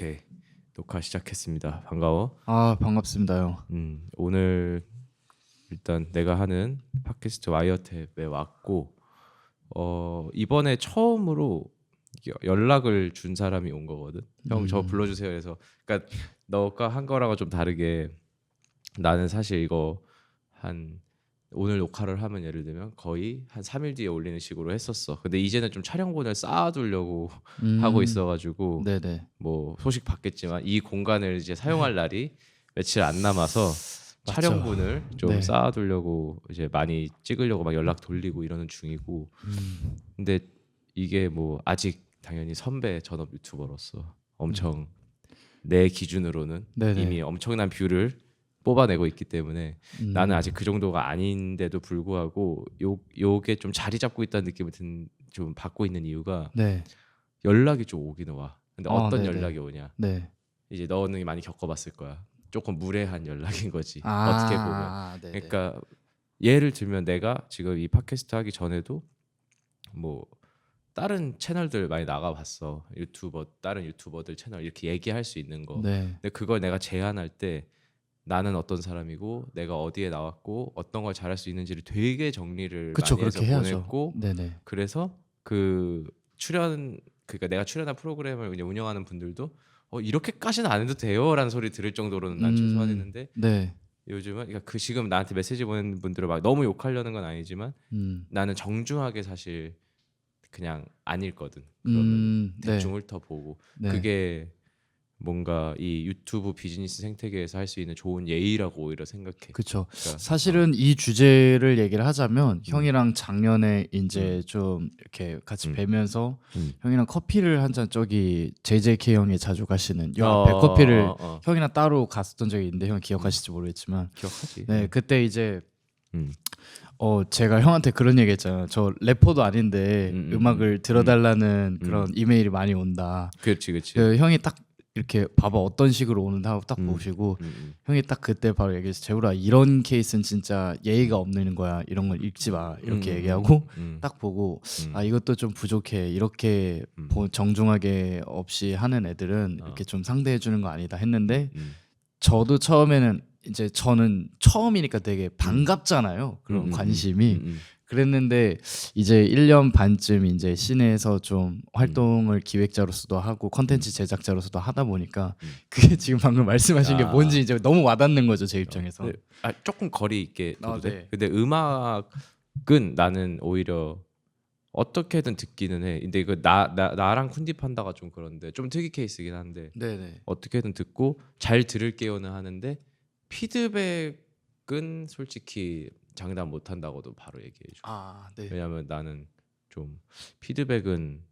오케이. 녹화 시작했습니다. 반가워. 아 반갑습니다 형. 오늘 일단 내가 하는 팟캐스트 와이어탭에 왔고 이번에 처음으로 연락을 준 사람이 온 거거든. 형 저 불러주세요. 그래서 그러니까 너가 한 거랑은 좀 다르게 나는 사실 이거 한 오늘 녹화를 하면 예를 들면 거의 한 3일 뒤에 올리는 식으로 했었어. 근데 이제는 좀 촬영본을 쌓아두려고 하고 있어가지고 네네. 뭐 소식 받겠지만 이 공간을 이제 사용할 날이 며칠 안 남아서 맞죠. 촬영분을 좀 네. 쌓아두려고 이제 많이 찍으려고 막 연락 돌리고 이러는 중이고. 근데 이게 뭐 아직 당연히 선배 전업 유튜버로서 엄청 내 기준으로는 네네. 이미 엄청난 뷰를 뽑아내고 있기 때문에 나는 아직 그 정도가 아닌데도 불구하고 요게 좀 자리 잡고 있다는 느낌을 좀 받고 있는 이유가 네. 연락이 좀 오기는 와. 근데 어떤 네네. 연락이 오냐? 네. 이제 너는 많이 겪어봤을 거야. 조금 무례한 연락인 거지. 아 어떻게 보면. 네네. 그러니까 예를 들면 내가 지금 이 팟캐스트 하기 전에도 뭐 다른 채널들 많이 나가봤어. 다른 유튜버들 채널 이렇게 얘기할 수 있는 거. 네. 근데 그걸 내가 제안할 때 나는 어떤 사람이고 내가 어디에 나왔고 어떤 걸 잘할 수 있는지를 되게 정리를 그쵸 많이 해서 그렇게 해야죠. 보냈고, 네네. 그래서 그러니까 내가 출연한 프로그램을 그냥 운영하는 분들도 이렇게까지는 안 해도 돼요라는 소리 들을 정도로는 난 최소한 했는데, 네. 요즘은 그러니까 지금 나한테 메시지 보내는 분들을 막 너무 욕하려는 건 아니지만 나는 정중하게 사실 그냥 안 읽거든. 그러면 네. 대충 훑어보고. 네. 그게 뭔가 이 유튜브 비즈니스 생태계에서 할 수 있는 좋은 예의라고 오히려 생각해. 그쵸. 그러니까, 사실은 이 주제를 얘기를 하자면 형이랑 작년에 이제 좀 이렇게 같이 뵈면서 형이랑 커피를 한 잔 저기 JJK 형이 자주 가시는 요 앞에 커피를 형이랑 따로 갔었던 적이 있는데 형 기억하실지 모르겠지만 기억하지. 네 그때 이제 음. 제가 형한테 그런 얘기 했잖아요. 저 래퍼도 아닌데 음악을 들어달라는 그런 이메일이 많이 온다. 그렇지. 그 형이 딱 이렇게 봐봐 어떤 식으로 오는데 하고 딱 보시고 형이 딱 그때 바로 얘기했어. 재우라 이런 케이스는 진짜 예의가 없는 거야. 이런 걸 읽지 마. 이렇게 얘기하고 딱 보고 아 이것도 좀 부족해. 이렇게 정중하게 없이 하는 애들은 이렇게 좀 상대해 주는 거 아니다 했는데 저도 처음에는 이제 저는 처음이니까 되게 반갑잖아요. 그런 관심이. 그랬는데 이제 1년 반쯤 이제 시내에서 좀 활동을 기획자로서도 하고 컨텐츠 제작자로서도 하다 보니까 그게 지금 방금 말씀하신 게 뭔지 이제 너무 와닿는 거죠, 제 입장에서. 근데, 조금 거리 있게 둬도 돼? 네. 근데 음악은 나는 오히려 어떻게든 듣기는 해. 근데 이거 나랑 쿤디 판다가 좀 그런데 좀 특이 케이스긴 한데 네네. 어떻게든 듣고 잘 들을게요는 하는데 피드백은 솔직히 장담 못 한다고도 바로 얘기해줘. 네. 왜냐면 나는 좀 피드백은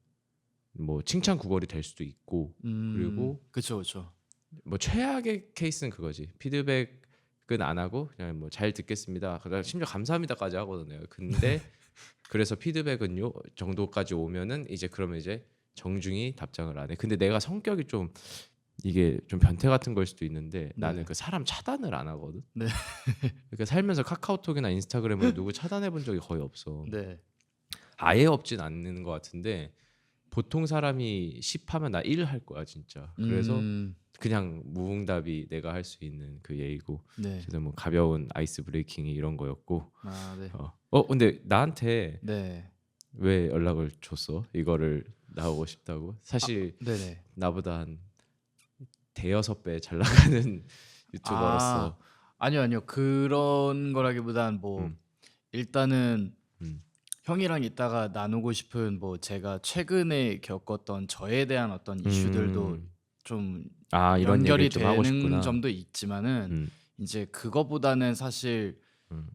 뭐 칭찬 구걸이 될 수도 있고, 그리고 그쵸. 뭐 최악의 케이스는 그거지. 피드백은 안 하고 그냥 뭐 잘 듣겠습니다. 그다음 심지어 감사합니다까지 하거든요. 근데 그래서 피드백은요 정도까지 오면은 그러면 이제 정중히 답장을 안 해. 근데 내가 성격이 좀 이게 좀 변태 같은 걸 수도 있는데 나는 그 사람 차단을 안 하거든. 네. 그러니까 살면서 카카오톡이나 인스타그램을 누구 차단해 본 적이 거의 없어. 네. 아예 없진 않는 것 같은데 보통 사람이 10 하면 나 1 할 거야 진짜. 그래서 그냥 무응답이 내가 할 수 있는 그 예의고. 네. 그래서 뭐 가벼운 아이스 브레이킹이 이런 거였고. 네. 근데 나한테 네. 왜 연락을 줬어? 이거를 나오고 싶다고? 사실 네네. 나보다 한 대여섯 배 잘 나가는 유튜버로서. 아니요. 그런 거라기보단 뭐 일단은 형이랑 이따가 나누고 싶은 뭐 제가 최근에 겪었던 저에 대한 어떤 이슈들도 좀 이런 연결이 얘기를 좀 하고 되는 싶구나. 점도 있지만은 이제 그거보다는 사실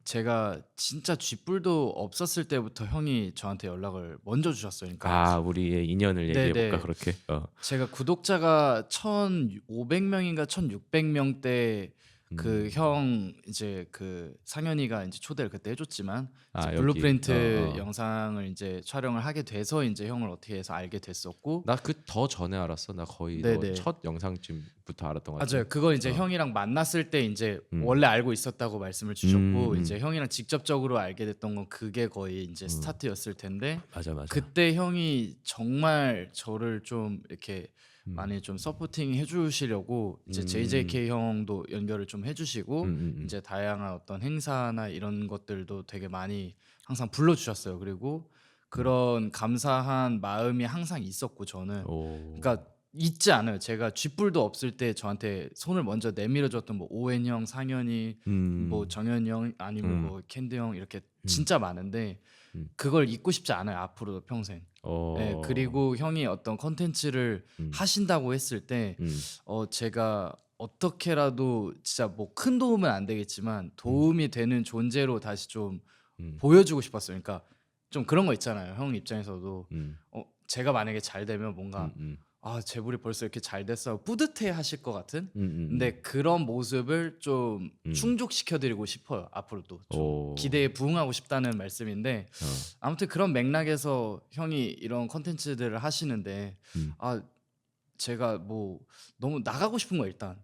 제가 진짜 쥐뿔도 없었을 때부터 형이 저한테 연락을 먼저 주셨어요. 그러니까 우리의 인연을 얘기해 볼까 네네. 그렇게. 제가 구독자가 1,500명인가 1,600명대 그 형 이제 그 상현이가 이제 초대를 그때 해줬지만 이제 여기. 블루프린트 영상을 이제 촬영을 하게 돼서 이제 형을 어떻게 해서 알게 됐었고 나 그 더 전에 알았어. 나 거의 너 네네. 첫 영상쯤부터 알았던 것 같아. 맞아요. 그거 이제 형이랑 만났을 때 이제 원래 알고 있었다고 말씀을 주셨고 이제 형이랑 직접적으로 알게 됐던 건 그게 거의 이제 스타트였을 텐데 맞아. 그때 형이 정말 저를 좀 이렇게 많이 좀 서포팅 해주시려고 이제 JJK 형도 연결을 좀 해주시고 이제 다양한 어떤 행사나 이런 것들도 되게 많이 항상 불러주셨어요. 그리고 그런 감사한 마음이 항상 있었고 저는 오. 그러니까 잊지 않아요. 제가 쥐뿔도 없을 때 저한테 손을 먼저 내밀어줬던 뭐 오웬 형, 상현이, 뭐 음. 정현이 형 아니면 음. 뭐 캔디 형 이렇게 음. 진짜 많은데 음. 그걸 잊고 싶지 않아요. 앞으로도 평생. 예, 그리고 형이 어떤 컨텐츠를 하신다고 했을 때 제가 어떻게라도 진짜 뭐 큰 도움은 안 되겠지만 도움이 되는 존재로 다시 좀 보여주고 싶었어요. 그러니까 좀 그런 거 있잖아요. 형 입장에서도 제가 만약에 잘 되면 뭔가 아 재물이 벌써 이렇게 잘 됐어 뿌듯해 하실 것 같은 근데 그런 모습을 좀 충족시켜드리고 싶어요. 앞으로도 좀 오. 기대에 부응하고 싶다는 말씀인데 어. 아무튼 그런 맥락에서 형이 이런 컨텐츠들을 하시는데 아 제가 뭐 너무 나가고 싶은 거 일단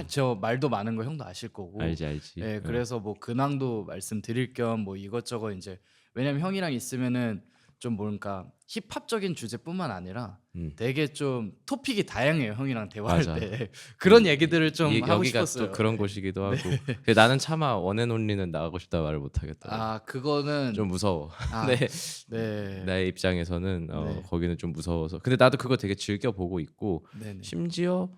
저 말도 많은 거 형도 아실 거고 알지. 예 그래서 뭐 근황도 말씀드릴 겸 뭐 이것저것 이제 왜냐면 형이랑 있으면은 좀 뭔가 힙합적인 주제뿐만 아니라 되게 좀 토픽이 다양해요. 형이랑 대화할 맞아. 때 그런 얘기들을 좀 하고 여기가 싶었어요. 또 그런 네. 곳이기도 하고. 근데 나는 차마 원앤온리는 나가고 싶다 말을 못 하겠더라고. 아 그거는 좀 무서워. 아, 네. 네. 나의 입장에서는 네. 거기는 좀 무서워서. 근데 나도 그거 되게 즐겨 보고 있고 네네. 심지어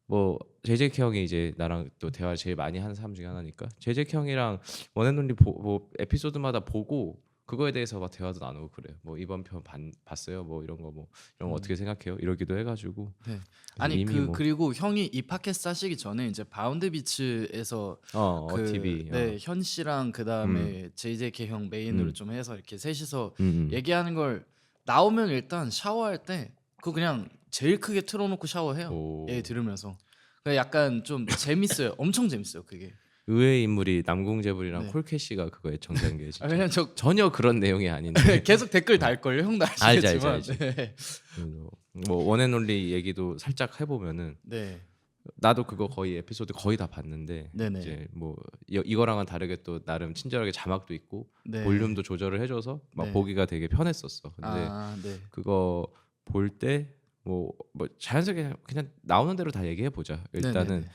뭐 JJK 형이 이제 나랑 또 대화를 제일 많이 하는 사람 중에 하나니까 JJK 형이랑 원앤온리 뭐 에피소드마다 보고 그거에 대해서 막 대화도 나누고 그래요. 뭐 이번 편 봤어요? 뭐 이런 거 이런 거 어떻게 생각해요? 이러기도 해가지고. 네. 그래서 아니 이미 뭐 그리고 형이 이 팟캐스트 하시기 전에 이제 바운드 비치에서 TV 네, 현 씨랑 그다음에 JJK 형 메인으로 좀 해서 이렇게 셋이서 얘기하는 걸 나오면 일단 샤워할 때 그거 그냥 제일 크게 틀어놓고 샤워해요. 오. 얘 들으면서. 그러니까 약간 좀 재밌어요. 엄청 재밌어요 그게. 의외의 인물이 남궁재불이랑 네. 콜캐시가 그거에 정리한 게 진짜 왜냐면 저 전혀 그런 내용이 아닌데 계속 댓글 달걸요. 형도 아시겠지만. 알지. 네. 뭐 원앤온리 얘기도 살짝 해보면은 네. 나도 그거 거의 에피소드 거의 다 봤는데 네네. 이제 뭐 이거랑은 다르게 또 나름 친절하게 자막도 있고 네. 볼륨도 조절을 해줘서 막 네. 보기가 되게 편했었어. 근데 네. 그거 볼 때 뭐 자연스럽게 그냥 나오는 대로 다 얘기해 보자. 일단은 네네네.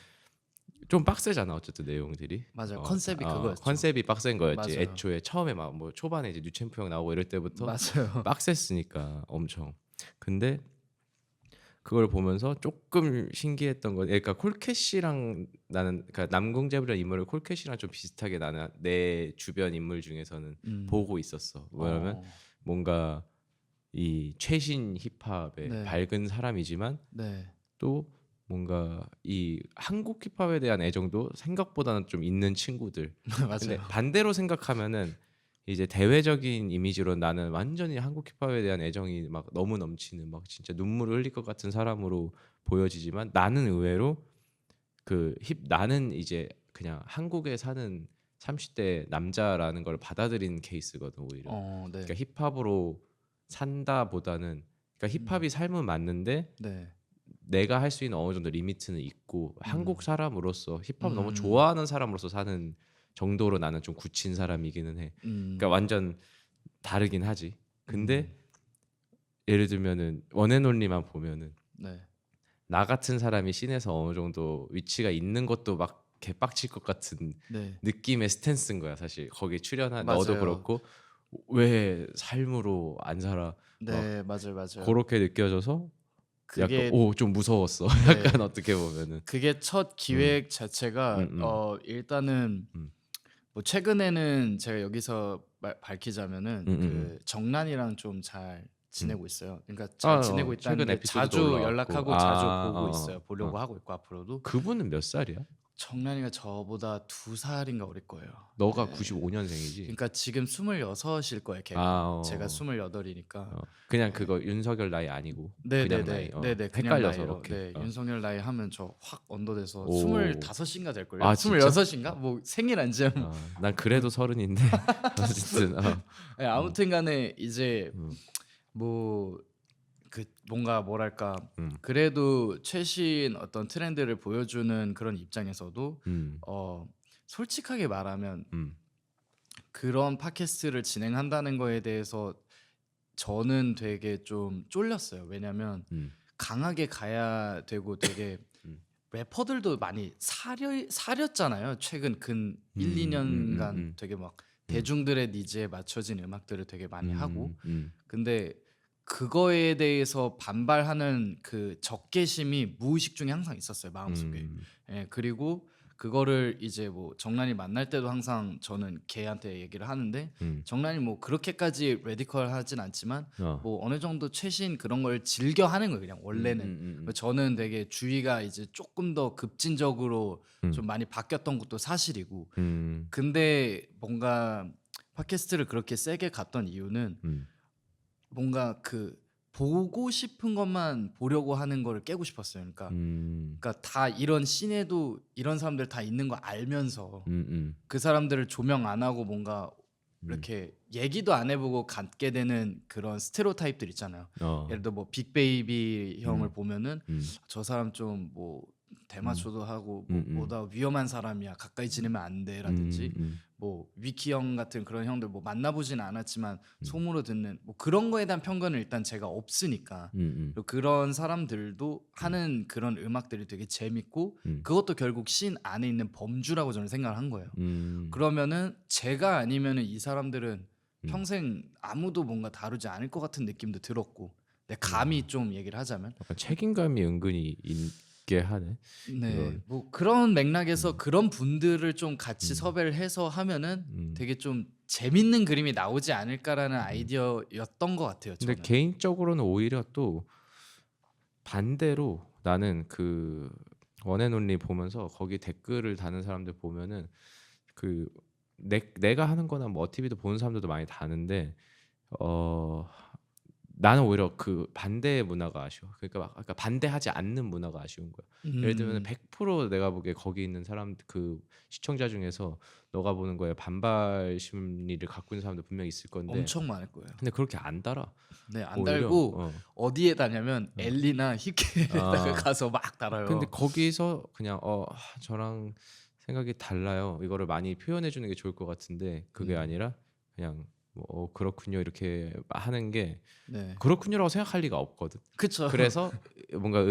좀 빡세잖아 어쨌든 내용들이. 맞아요. 컨셉이 그거였죠. 컨셉이 빡센 거였지. 맞아요. 애초에 처음에 막 뭐 초반에 이제 뉴챔프 형 나오고 이럴 때부터 맞아요. 빡셌으니까 엄청. 근데 그걸 보면서 조금 신기했던 건 그러니까 콜캐시랑 나는 그러니까 남궁재불이라는 인물을 콜캐시랑 좀 비슷하게 나는 내 주변 인물 중에서는 보고 있었어. 뭐냐면 뭔가 이 최신 힙합의 네. 밝은 사람이지만 네. 또 뭔가 이 한국 힙합에 대한 애정도 생각보다는 좀 있는 친구들. 근데 맞아요. 반대로 생각하면은 이제 대외적인 이미지로 나는 완전히 한국 힙합에 대한 애정이 막 너무 넘치는 막 진짜 눈물을 흘릴 것 같은 사람으로 보여지지만 나는 의외로 나는 이제 그냥 한국에 사는 30대 남자라는 걸 받아들인 케이스거든 오히려. 네. 그러니까 힙합으로 산다보다는 그러니까 힙합이 삶은 맞는데 네. 내가 할 수 있는 어느 정도 리미트는 있고 한국 사람으로서 힙합 너무 음. 좋아하는 사람으로서 사는 정도로 나는 좀 굳힌 사람이기는 해. 그러니까 완전 다르긴 하지. 근데 예를 들면은 원앤온리만 보면은 네. 나 같은 사람이 씬에서 어느 정도 위치가 있는 것도 막 개빡칠 것 같은 네. 느낌의 스탠스인 거야 사실. 거기 출연한 맞아요. 너도 그렇고 왜 삶으로 안 살아? 네, 맞아요. 그렇게 느껴져서 그게 약간 좀 무서웠어. 네. 약간 어떻게 보면은. 그게 첫 기획 자체가 일단은 뭐 최근에는 제가 여기서 밝히자면은 그 정란이랑 좀 잘 지내고 있어요. 그러니까 잘 지내고 있다는 최근 게 에피소드도 자주 올라왔고. 연락하고 자주 보고 있어요. 보려고 하고 있고 앞으로도. 그분은 몇 살이야? 정란이가 저보다 2살인가 어릴 거예요. 너가 네. 95년생이지. 그러니까 지금 26일 거예요, 걔가. 제가 28이니까. 그냥 그거 윤석열 나이 아니고 그냥 나이. 네네. 그냥 헷갈려서 나이로. 그렇게. 네, 윤석열 나이 하면 저 확 언더돼서 오. 25인가 될 걸요. 아, 진짜? 26인가? 뭐 생일 안지면 난 그래도 서른인데 어쨌든 네, 아무튼간에 이제 뭐 그 뭔가 뭐랄까 그래도 최신 어떤 트렌드를 보여주는 그런 입장에서도 솔직하게 말하면 그런 팟캐스트를 진행한다는 거에 대해서 저는 되게 좀 쫄렸어요. 왜냐면 강하게 가야 되고 되게 래퍼들도 많이 사렸잖아요. 최근 근 1, 2년간 되게 막 대중들의 니즈에 맞춰진 음악들을 되게 많이 하고 근데 그거에 대해서 반발하는 그 적개심이 무의식 중에 항상 있었어요 마음속에. 예, 그리고 그거를 이제 뭐 정란이 만날 때도 항상 저는 걔한테 얘기를 하는데 정란이 뭐 그렇게까지 레디컬하진 않지만 뭐 어느 정도 최신 그런 걸 즐겨 하는 거예요 그냥 원래는. 저는 되게 주의가 이제 조금 더 급진적으로 좀 많이 바뀌었던 것도 사실이고 근데 뭔가 팟캐스트를 그렇게 세게 갔던 이유는 뭔가 그 보고 싶은 것만 보려고 하는 거를 깨고 싶었어요. 그러니까 다 이런 씬에도 이런 사람들 다 있는 거 알면서 그 사람들을 조명 안 하고 뭔가 이렇게 얘기도 안 해보고 갖게 되는 그런 스테레오타입들 있잖아요. 예를 들어 뭐 빅베이비 형을 보면은 저 사람 좀 뭐 대마초도 하고 뭐 뭐다 위험한 사람이야 가까이 지내면 안 돼라든지 뭐 위키 형 같은 그런 형들 뭐 만나보진 않았지만 소문으로 듣는 뭐 그런 거에 대한 편견은 일단 제가 없으니까 그리고 그런 사람들도 하는 그런 음악들이 되게 재밌고 그것도 결국 씬 안에 있는 범주라고 저는 생각을 한 거예요. 그러면은 제가 아니면은 이 사람들은 평생 아무도 뭔가 다루지 않을 것 같은 느낌도 들었고 내 감히 좀 얘기를 하자면 약간 책임감이 은근히 있게 하네. 네, 이건. 뭐 그런 맥락에서 그런 분들을 좀 같이 섭외를 해서 하면은 되게 좀 재밌는 그림이 나오지 않을까라는 아이디어였던 것 같아요. 근데 저는. 개인적으로는 오히려 또 반대로 나는 그 원앤온리 보면서 거기 댓글을 다는 사람들 보면은 그 내가 하는 거나 뭐 어티비도 보는 사람들도 많이 다는데 나는 오히려 그 반대의 문화가 아쉬워. 그러니까 반대하지 않는 문화가 아쉬운 거야. 예를 들면 100% 내가 보기에 거기 있는 사람 그 시청자 중에서 너가 보는 거에 반발 심리를 갖고 있는 사람도 분명히 있을 건데 엄청 많을 거예요. 근데 그렇게 안 달아. 네, 안 오히려, 달고 어디에 다냐면 엘리나 힙케에다가 아. 가서 막 달아요. 근데 거기서 그냥 저랑 생각이 달라요. 이거를 많이 표현해 주는 게 좋을 것 같은데 그게 아니라 그냥 뭐 그렇군요 이렇게 하는 게 네, 그렇군요라고 생각할 리가 없거든. 그쵸. 그래서 뭔가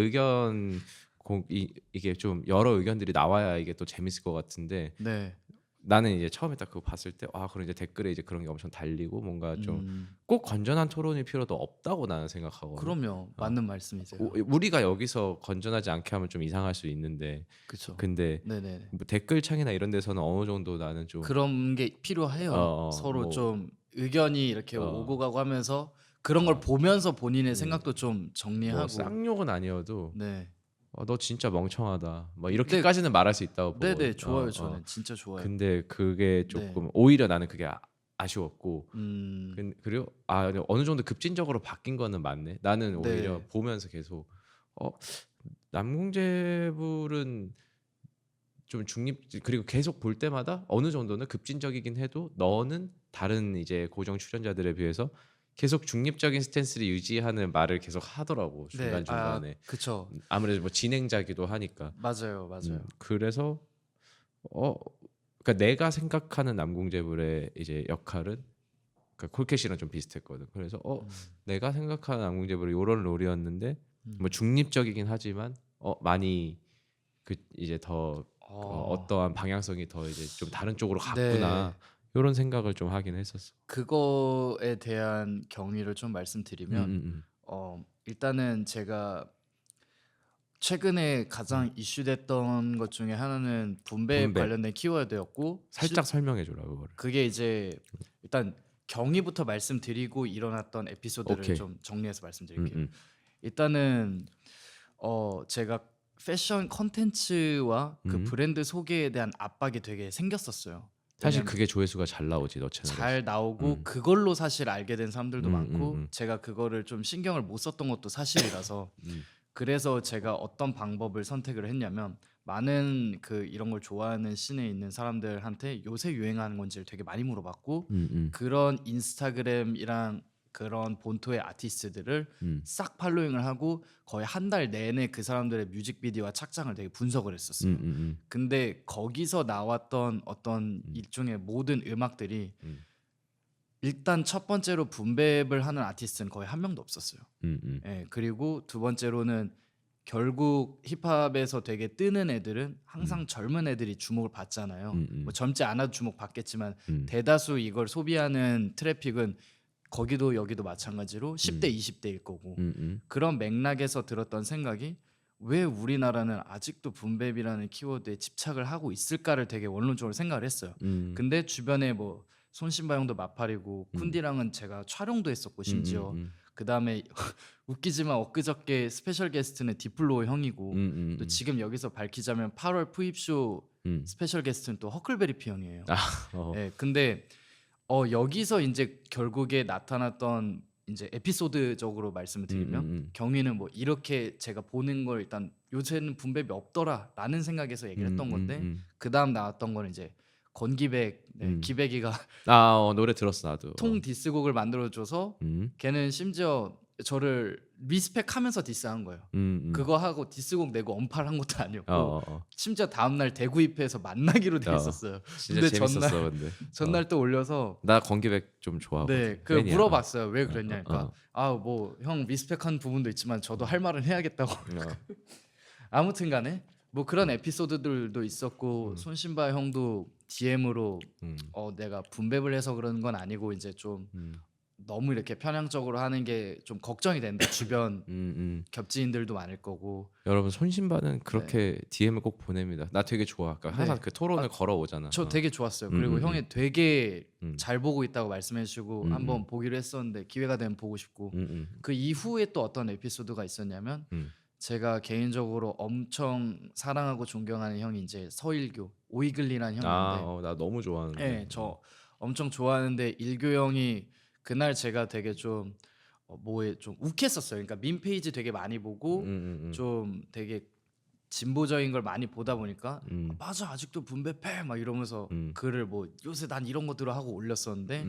이게 좀 여러 의견들이 나와야 이게 또 재밌을 것 같은데 네, 나는 이제 처음에 딱 그거 봤을 때 그럼 이제 댓글에 이제 그런 게 엄청 달리고 뭔가 좀 음, 꼭 건전한 토론일 필요도 없다고 나는 생각하거든. 그럼요, 맞는 말씀이세요. 우리가 여기서 건전하지 않게 하면 좀 이상할 수 있는데 그쵸. 근데 네네. 뭐 댓글창이나 이런 데서는 어느 정도 나는 좀 그런 게 필요해요. 서로 뭐 좀 의견이 이렇게 어, 오고 가고 하면서 그런 걸 보면서 본인의 생각도 좀 뭐 정리하고. 쌍욕은 아니어도 네. 너 진짜 멍청하다 뭐 네, 이렇게까지는 말할 수 있다고 네네, 보거든. 좋아요. 저는 진짜 좋아요. 근데 그게 네. 조금 오히려 나는 그게 아쉬웠고 그리고 근데 어느 정도 급진적으로 바뀐 거는 맞네. 나는 오히려 네. 보면서 계속 남궁재불은 좀 그리고 계속 볼 때마다 어느 정도는 급진적이긴 해도 너는 다른 이제 고정 출연자들에 비해서 계속 중립적인 스탠스를 유지하는 말을 계속 하더라고 네. 중간 중간에. 그쵸. 아무래도 뭐 진행자기도 하니까. 맞아요, 맞아요. 그래서 그러니까 내가 생각하는 남궁재불의 이제 역할은 그러니까 콜캣이랑 좀 비슷했거든. 그래서 내가 생각하는 남궁재불이 요런 롤이었는데 뭐 중립적이긴 하지만 많이 그 이제 더 어떠한 방향성이 더 이제 좀 다른 쪽으로 갔구나. 네. 이런 생각을 좀 하긴 했었어. 그거에 대한 경위를 좀 말씀드리면 일단은 제가 최근에 가장 이슈됐던 것 중에 하나는 분배 분배. 관련된 키워드였고 살짝 설명해 줘라 그거를. 그게 이제 일단 경위부터 말씀드리고 일어났던 에피소드를 오케이. 좀 정리해서 말씀드릴게요. 일단은 제가 패션 컨텐츠와 그 브랜드 소개에 대한 압박이 되게 생겼었어요. 사실 왜냐면 그게 조회수가 잘 나오지 너 채널에. 잘 나오고 그걸로 사실 알게 된 사람들도 많고 제가 그거를 좀 신경을 못 썼던 것도 사실이라서 그래서 제가 어떤 방법을 선택을 했냐면 많은 그 이런 걸 좋아하는 씬에 있는 사람들한테 요새 유행하는 건지를 되게 많이 물어봤고 그런 인스타그램이랑 그런 본토의 아티스트들을 싹 팔로잉을 하고 거의 한 달 내내 그 사람들의 뮤직비디오와 착장을 되게 분석을 했었어요. 근데 거기서 나왔던 어떤 일종의 모든 음악들이 일단 첫 번째로 붐베이프를 하는 아티스트는 거의 한 명도 없었어요. 예, 그리고 두 번째로는 결국 힙합에서 되게 뜨는 애들은 항상 젊은 애들이 주목을 받잖아요. 뭐 젊지 않아도 주목 받겠지만 대다수 이걸 소비하는 트래픽은 거기도 여기도 마찬가지로 10대, 20대일 거고 그런 맥락에서 들었던 생각이 왜 우리나라는 아직도 붐베이프라는 키워드에 집착을 하고 있을까를 되게 원론적으로 생각을 했어요. 근데 주변에 뭐 손신바 형도 마팔이고 쿤디랑은 제가 촬영도 했었고 심지어 그 다음에 웃기지만 엊그저께 스페셜 게스트는 디플로 형이고 또 지금 여기서 밝히자면 8월 푸입쇼 스페셜 게스트는 또 허클베리피 형이에요. 네, 근데 여기서 이제 결국에 나타났던 이제 에피소드적으로 말씀을 드리면 경위는 뭐 이렇게 제가 보는 걸 일단 요새는 붐베이프 없더라라는 생각에서 얘기를 했던 건데 그 다음 나왔던 거는 이제 건기백 기백이가 노래 들었어 나도. 통 디스곡을 만들어줘서 걔는 심지어 저를 리스펙하면서 디스한 거예요. 그거 하고 디스곡 내고 언팔한 것도 아니었고 심지어 다음날 대구입회에서 만나기로 돼 있었어요. 진짜 근데 재밌었어. 근데 전날 또 올려서 나 건기백 좀 좋아하고. 네, 그 물어봤어요. 왜 그랬냐. 그러니까 뭐 형 리스펙한 부분도 있지만 저도 할 말은 해야겠다고. 아무튼간에 뭐 그런 에피소드들도 있었고 손신바 형도 DM으로 내가 분배를 해서 그런 건 아니고 이제 좀 너무 이렇게 편향적으로 하는 게 좀 걱정이 된다. 주변 겹지인들도 많을 거고. 여러분 손신바는 그렇게 DM을 꼭 보냅니다. 나 되게 좋아. 그러니까 항상 그 토론을 걸어오잖아. 저 되게 좋았어요. 그리고 형이 되게 잘 보고 있다고 말씀해주시고 한번 보기로 했었는데 기회가 되면 보고 싶고. 그 이후에 또 어떤 에피소드가 있었냐면 제가 개인적으로 엄청 사랑하고 존경하는 형이 이제 서일교 오이글리라는 형인데 나 너무 좋아하는데. 네, 저 엄청 좋아하는데 일교 형이 그날 제가 되게 좀 뭐에 좀 욱했었어요. 그러니까 민 페이지 되게 많이 보고 좀 되게 진보적인 걸 많이 보다 보니까 맞아 아직도 분배패 막 이러면서 글을 뭐 요새 난 이런 거 들어 하고 올렸었는데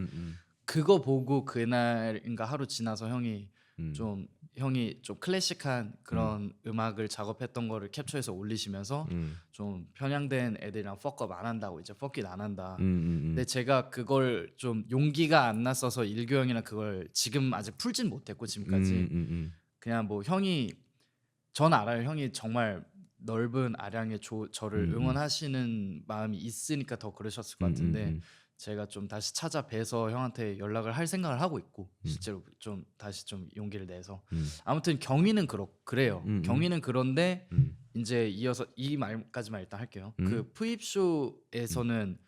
그거 보고 그날인가 하루 지나서 형이 좀 클래식한 그런 음악을 작업했던 거를 캡처해서 올리시면서 좀 편향된 애들이랑 퍽업 안 한다고 이제 퍽잇 안 한다. 근데 제가 그걸 좀 용기가 안 났어서 일교 형이랑 그걸 지금 아직 풀진 못했고 지금까지 그냥 뭐 형이 전 알아요. 형이 정말 넓은 아량의 저를 응원하시는 마음이 있으니까 더 그러셨을 것 같은데 제가 좀 다시 찾아뵈서 형한테 연락을 할 생각을 하고 있고 실제로 좀 다시 좀 용기를 내서 아무튼 경위는 그래요. 경위는 그런데 이제 이어서 이 말까지만 일단 할게요. 그 푸입쇼에서는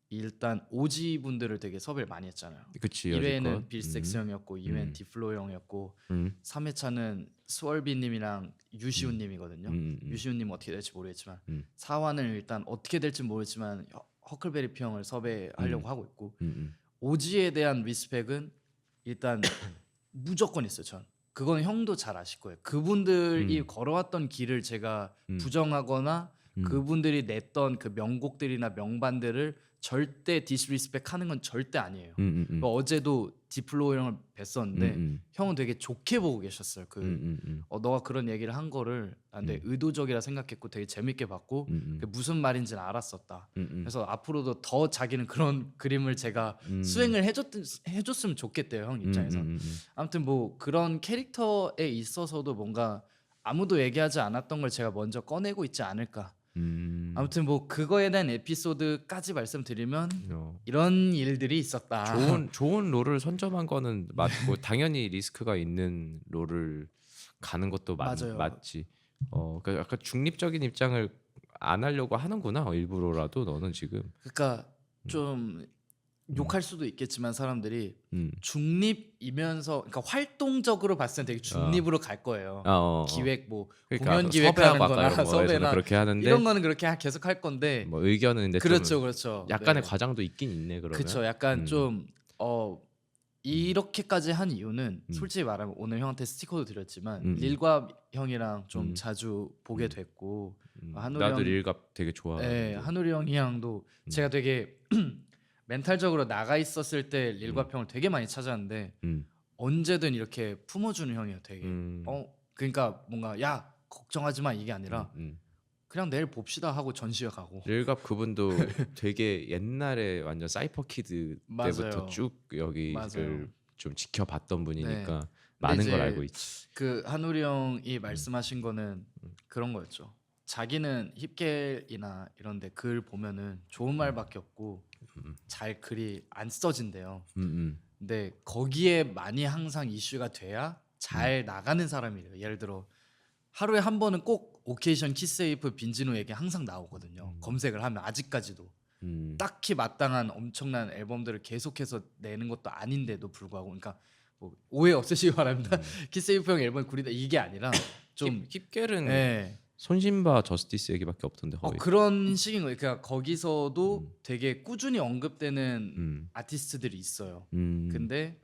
일단 오지 분들을 되게 섭외를 많이 했잖아요. 그치, 1회는 빌섹스 형이었고 2회는 디플로 형이었고 3회차는 스월비님이랑 유시훈님이거든요. 유시훈님 어떻게 될지 모르겠지만 4화는 일단 어떻게 될지 모르겠지만 허클베리피 형을 섭외하려고 하고 있고 오지에 대한 리스펙은 일단 무조건 있어요. 전 그건 형도 잘 아실 거예요. 그분들이 걸어왔던 길을 제가 부정하거나 그분들이 냈던 그 명곡들이나 명반들을 절대 디스리스펙하는 건 절대 아니에요. 어제도 디플로 형을 뵀었는데 형은 되게 좋게 보고 계셨어요. 너가 그런 얘기를 한 거를 되게 의도적이라 생각했고 되게 재밌게 봤고 그게 무슨 말인지는 알았었다. 그래서 앞으로도 더 자기는 그런 그림을 제가 수행을 해줬으면 좋겠대요. 형 입장에서. 아무튼 뭐 그런 캐릭터에 있어서도 뭔가 아무도 얘기하지 않았던 걸 제가 먼저 꺼내고 있지 않을까. 아무튼 뭐 그거에 대한 에피소드까지 말씀드리면 이런 일들이 있었다. 좋은 롤을 선점한 거는 맞고 당연히 리스크가 있는 롤을 가는 것도 맞지. 그러니까 약간 중립적인 입장을 안 하려고 하는구나. 일부러라도 너는 지금. 그러니까 좀 욕할 수도 있겠지만 사람들이 중립이면서 그러니까 활동적으로 봤을 때 되게 중립으로 갈 거예요. 기획 뭐 그러니까 공연 기획하는 거나 섭외나 그렇게 하는데 이런 거는 그렇게 계속 할 건데 뭐 의견은 근데 그렇죠. 약간의 네. 과장도 있긴 있네 그러면. 그렇죠. 약간 좀 이렇게까지 한 이유는 솔직히 말하면 오늘 형한테 스티커도 드렸지만 릴갑 형이랑 좀 자주 보게 됐고 나도 릴갑 되게 좋아해. 네, 한우리 형이랑도 제가 되게 멘탈적으로 나가 있었을 때 릴갑 형을 되게 많이 찾았는데 언제든 이렇게 품어주는 형이에요. 되게 그러니까 뭔가 야 걱정하지 마 이게 아니라 그냥 내일 봅시다 하고 전시회 가고. 릴갑 그분도 되게 옛날에 완전 사이퍼 키드 때부터 맞아요. 쭉 여기를 맞아요. 좀 지켜봤던 네. 분이니까 근데 많은 걸 이제 알고 있지. 그 한우리 형이 말씀하신 거는 그런 거였죠. 자기는 힙겔이나 이런데 글 보면은 좋은 말밖에 없고 잘 글이 안 써진대요. 근데 거기에 많이 항상 이슈가 돼야 잘 나가는 사람이래요. 예를 들어 하루에 한 번은 꼭 오케이션 키세이프 빈지노 얘기 항상 나오거든요. 검색을 하면 아직까지도 딱히 마땅한 엄청난 앨범들을 계속해서 내는 것도 아닌데도 불구하고, 그러니까 뭐 오해 없으시기 바랍니다. 키세이프 형 앨범이 구리다 이게 아니라 좀 힙겔은 예. 손신바 저스티스 얘기밖에 없던데 거의. 그런 식인 거예요. 그러니까 거기서도 되게 꾸준히 언급되는 음. 아티스트들이 있어요. 음. 근데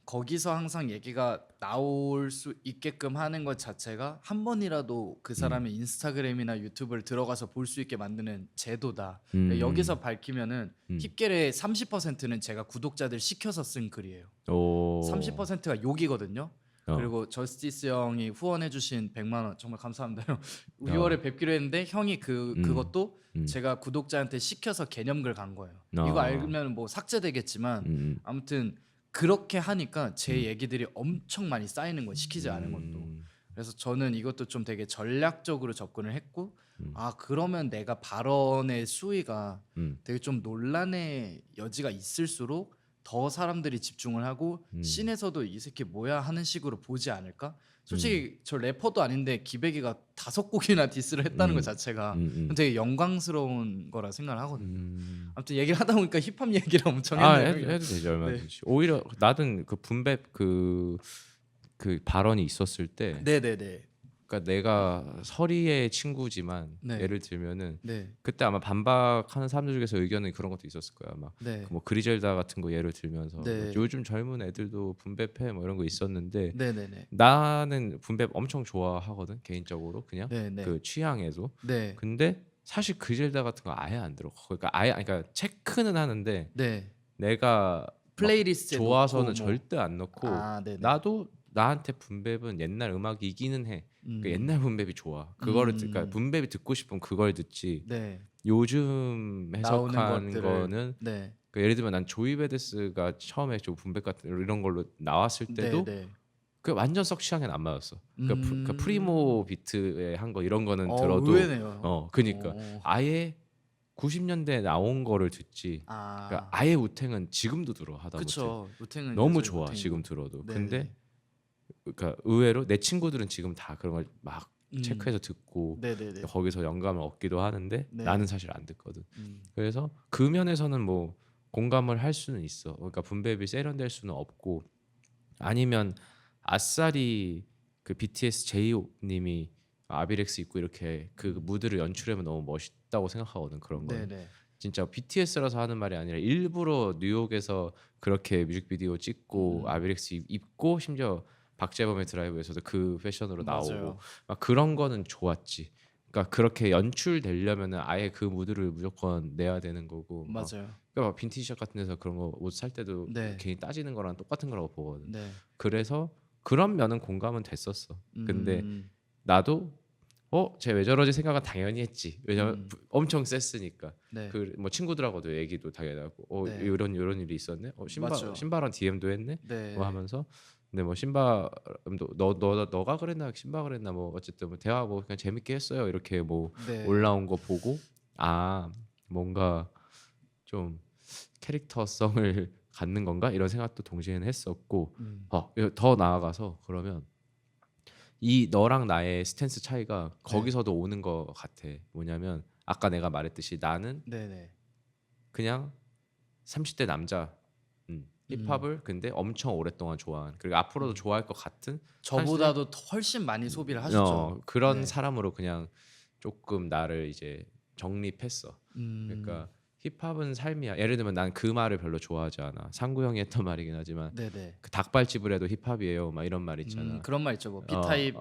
거기서 항상 얘기가 나올 수 있게끔 하는 것 자체가 한 번이라도 그 사람의 인스타그램이나 유튜브를 들어가서 볼 수 있게 만드는 제도다. 여기서 밝히면은 힙겔의 30%는 제가 구독자들 시켜서 쓴 글이에요. 오. 30%가 욕이거든요. 어. 그리고 저스티스 형이 후원해주신 100만 원 정말 감사합니다. 형. 6월에 뵙기로 했는데 형이 그것도 제가 구독자한테 시켜서 개념글 간 거예요. 이거 알면 뭐 삭제되겠지만 아무튼 그렇게 하니까 제 얘기들이 엄청 많이 쌓이는 거예요. 시키지 않은 것도. 그래서 저는 이것도 좀 되게 전략적으로 접근을 했고 아 그러면 내가 발언의 수위가 되게 좀 논란의 여지가 있을수록 더 사람들이 집중을 하고 씬에서도 이 새끼 뭐야 하는 식으로 보지 않을까? 솔직히 저 래퍼도 아닌데 기백이가 5곡이나 디스를 했다는 것 자체가 되게 영광스러운 거라 생각을 하거든요. 아무튼 얘기를 하다 보니까 힙합 얘기를 엄청 했네요. 해도 되죠 얼마든지. 오히려 나는 그 분배 그 발언이 있었을 때, 네네네. 그러니까 내가 서리의 친구지만 네. 예를 들면은 네. 그때 아마 반박하는 사람들 중에서 의견은 그런 것도 있었을 거야. 막 네. 뭐 그리젤다 같은 거 예를 들면서 네. 요즘 젊은 애들도 분배패 뭐 이런 거 있었는데 네네네. 나는 분배 엄청 좋아하거든 개인적으로 그냥 네네. 그 취향에도. 네. 근데 사실 그리젤다 같은 거 아예 안 들어. 그러니까 그러니까 체크는 하는데 네. 내가 플레이리스트에 좋아서는 넣고 뭐. 절대 안 넣고 아, 네네. 나도 나한테 분배은 옛날 음악이기는 해. 그러니까 옛날 분배이 좋아. 그거를 그러니까 분배이 듣고 싶으면 그걸 듣지. 네. 요즘 나오는 해석한 것들을 거는 네. 그러니까 예를 들면 난 조이 베데스가 처음에 좀 분배 같은 이런 걸로 나왔을 때도 네네. 그 완전 썩 취향에는 안 맞았어. 그러니까 프리모 비트에 한 거 이런 거는 들어도 의외네요. 그러니까 아예 90년대에 나온 거를 듣지. 아. 그러니까 아예 우탱은 지금도 들어 하다 못해. 그쵸. 우탱은 너무 여전히 좋아 우탱이고. 지금 들어도. 네네. 근데 그러니까 의외로 내 친구들은 지금 다 그런 걸 막 체크해서 듣고 네네네. 거기서 영감을 얻기도 하는데 네. 나는 사실 안 듣거든. 그래서 그 면에서는 뭐 공감을 할 수는 있어. 그러니까 분배비 세련될 수는 없고 아니면 아싸리 그 BTS 제이홉님이 아비렉스 입고 이렇게 그 무드를 연출하면 너무 멋있다고 생각하거든 그런 거. 네네. 진짜 BTS라서 하는 말이 아니라 일부러 뉴욕에서 그렇게 뮤직비디오 찍고 아비렉스 입고 심지어 박재범의 드라이브에서도 그 패션으로 나오고 맞아요. 막 그런 거는 좋았지. 그러니까 그렇게 연출되려면은 아예 그 무드를 무조건 내야 되는 거고. 맞아요. 그러니까 막 빈티지샵 같은 데서 그런 거 옷 살 때도 네. 괜히 따지는 거랑 똑같은 거라고 보거든. 네. 그래서 그런 면은 공감은 됐었어. 근데 음. 나도 쟤 왜 저러지 생각은 당연히 했지. 왜냐면 엄청 셌으니까. 네. 그 뭐 친구들하고도 얘기도 당연히 하고 네. 이런 일이 있었네. 맞죠. 신바랑 DM도 했네. 네. 뭐 하면서 근데 뭐 신바도 너가 그랬나 신바 그랬나 뭐 어쨌든 뭐 대화 뭐 그냥 재밌게 했어요. 이렇게 뭐 네. 올라온 거 보고 아 뭔가 좀 캐릭터성을 갖는 건가 이런 생각도 동시에는 했었고 더 나아가서 그러면 이 너랑 나의 스탠스 차이가 거기서도 오는 거 같아. 뭐냐면 아까 내가 말했듯이 나는 네네. 그냥 30대 남자 힙합을 근데 엄청 오랫동안 좋아한 그리고 앞으로도 좋아할 것 같은 저보다도 훨씬 많이 소비를 하셨죠. 그런 네. 사람으로 그냥 조금 나를 이제 정립했어. 그러니까 힙합은 삶이야. 예를 들면 난 그 말을 별로 좋아하지 않아. 상구 형이 했던 말이긴 하지만 네네. 그 닭발집을 해도 힙합이에요. 막 이런 말 있잖아. 그런 말 있죠. 뭐 B타입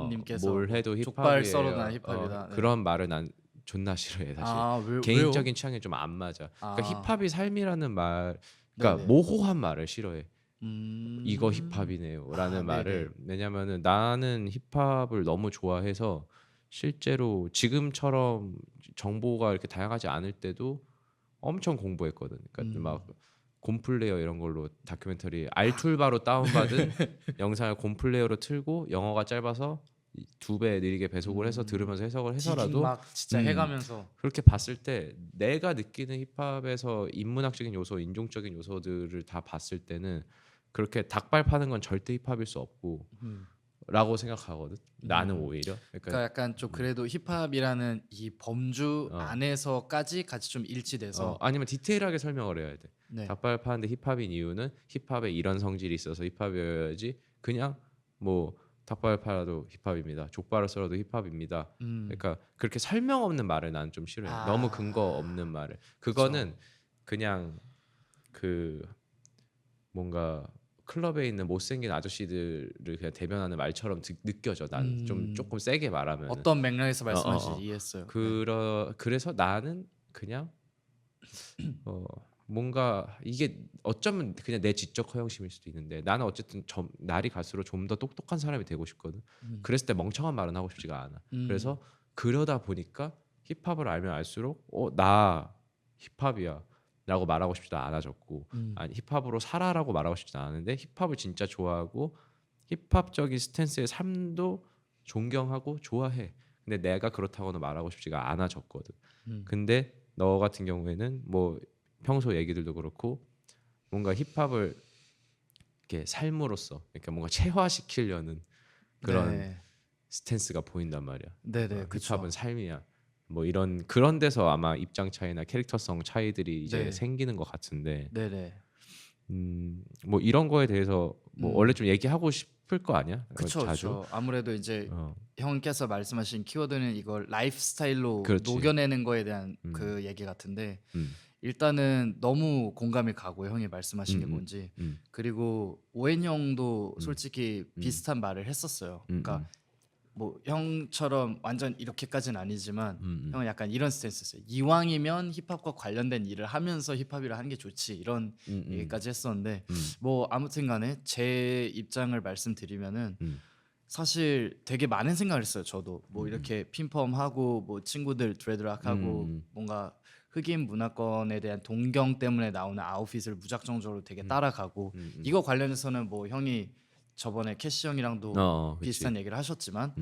님께서 뭘 해도 힙합이에요. 족발 썰어나 힙합이다. 네. 그런 말을 난 존나 싫어해 사실. 왜요? 개인적인 취향이 좀 안 맞아. 그러니까 힙합이 삶이라는 말, 그러니까 네네. 모호한 말을 싫어해. 이거 힙합이네요라는 네네. 말을. 왜냐면은 나는 힙합을 너무 좋아해서 실제로 지금처럼 정보가 이렇게 다양하지 않을 때도 엄청 공부했거든. 그러니까 막 곰플레이어 이런 걸로 다큐멘터리 알툴바로 다운받은 영상을 곰플레이어로 틀고 영어가 짧아서 2배 느리게 배속을 해서 들으면서 해석을 디깅 해서라도 막 진짜 해가면서 그렇게 봤을 때 내가 느끼는 힙합에서 인문학적인 요소, 인종적인 요소들을 다 봤을 때는 그렇게 닭발 파는 건 절대 힙합일 수 없고 라고 생각하거든. 나는 오히려 그러니까 약간 좀 그래도 힙합이라는 이 범주 어. 안에서까지 같이 좀 일치돼서 아니면 디테일하게 설명을 해야 돼. 네. 닭발 파는데 힙합인 이유는 힙합에 이런 성질이 있어서 힙합이어야지 그냥 뭐 닭발 팔아도 힙합입니다. 족발을 썰어도 힙합입니다. 그러니까 그렇게 설명 없는 말을 난 좀 싫어해. 아. 너무 근거 없는 말을. 그거는 그냥 그 뭔가 클럽에 있는 못생긴 아저씨들을 그냥 대변하는 말처럼 느껴져. 난 좀 조금 세게 말하면. 어떤 맥락에서 말씀하시는지 이해했어요. 그래서 나는 그냥 뭔가 이게 어쩌면 그냥 내 지적 허영심일 수도 있는데 나는 어쨌든 날이 갈수록 좀 더 똑똑한 사람이 되고 싶거든. 그랬을 때 멍청한 말은 하고 싶지가 않아. 그래서 그러다 보니까 힙합을 알면 알수록 나 힙합이야 라고 말하고 싶지도 않아졌고 아니 힙합으로 살아라고 말하고 싶지도 않은데 힙합을 진짜 좋아하고 힙합적인 스탠스의 삶도 존경하고 좋아해. 근데 내가 그렇다고는 말하고 싶지가 않아졌거든. 근데 너 같은 경우에는 뭐 평소 얘기들도 그렇고 뭔가 힙합을 이렇게 삶으로써 그러니까 뭔가 체화시키려는 그런 네. 스탠스가 보인단 말이야. 네네, 그쵸. 힙합은 삶이야. 뭐 그런 데서 아마 입장 차이나 캐릭터성 차이들이 이제 네. 생기는 것 같은데 네네. 뭐 이런 거에 대해서 뭐 원래 좀 얘기하고 싶을 거 아니야? 그쵸, 자주. 그쵸. 아무래도 이제 형께서 말씀하신 키워드는 이걸 라이프 스타일로 그렇지. 녹여내는 거에 대한 그 얘기 같은데 음, 일단은 너무 공감이 가고 형이 말씀하신 게 뭔지 그리고 오웬 형도 솔직히 비슷한 말을 했었어요. 그러니까 뭐 형처럼 완전 이렇게까지는 아니지만 형은 약간 이런 스탠스였어요. 이왕이면 힙합과 관련된 일을 하면서 힙합이라 하는 게 좋지 이런 얘기까지 했었는데 뭐 아무튼간에 제 입장을 말씀드리면은 사실 되게 많은 생각을 했어요. 저도 뭐 이렇게 핀펌하고 뭐 친구들 드레드락하고 뭔가 흑인 문화권에 대한 동경 때문에 나오는 아웃핏을 무작정적으로 되게 따라가고 이거 관련해서는 뭐 형이 저번에 캐시 형이랑도 그치. 비슷한 얘기를 하셨지만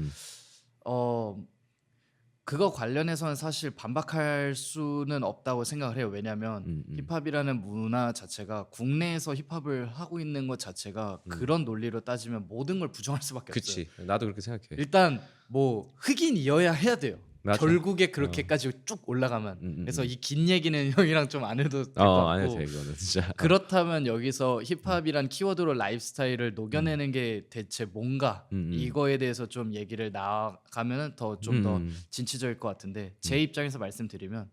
그거 관련해서는 사실 반박할 수는 없다고 생각을 해요. 왜냐하면 힙합이라는 문화 자체가 국내에서 힙합을 하고 있는 것 자체가 그런 논리로 따지면 모든 걸 부정할 수밖에 없어요. 그치. 나도 그렇게 생각해. 일단 뭐 흑인이어야 해야 돼요. 맞아. 결국에 그렇게까지 쭉 올라가면. 그래서 이 긴 얘기는 형이랑 좀 안 해도 될 것 안 해도 같고 돼 이거는 진짜. 그렇다면 여기서 힙합이란 키워드로 라이프스타일을 녹여내는 게 대체 뭔가 이거에 대해서 좀 얘기를 나가면 더 좀 더 진취적일 것 같은데 제 입장에서 말씀드리면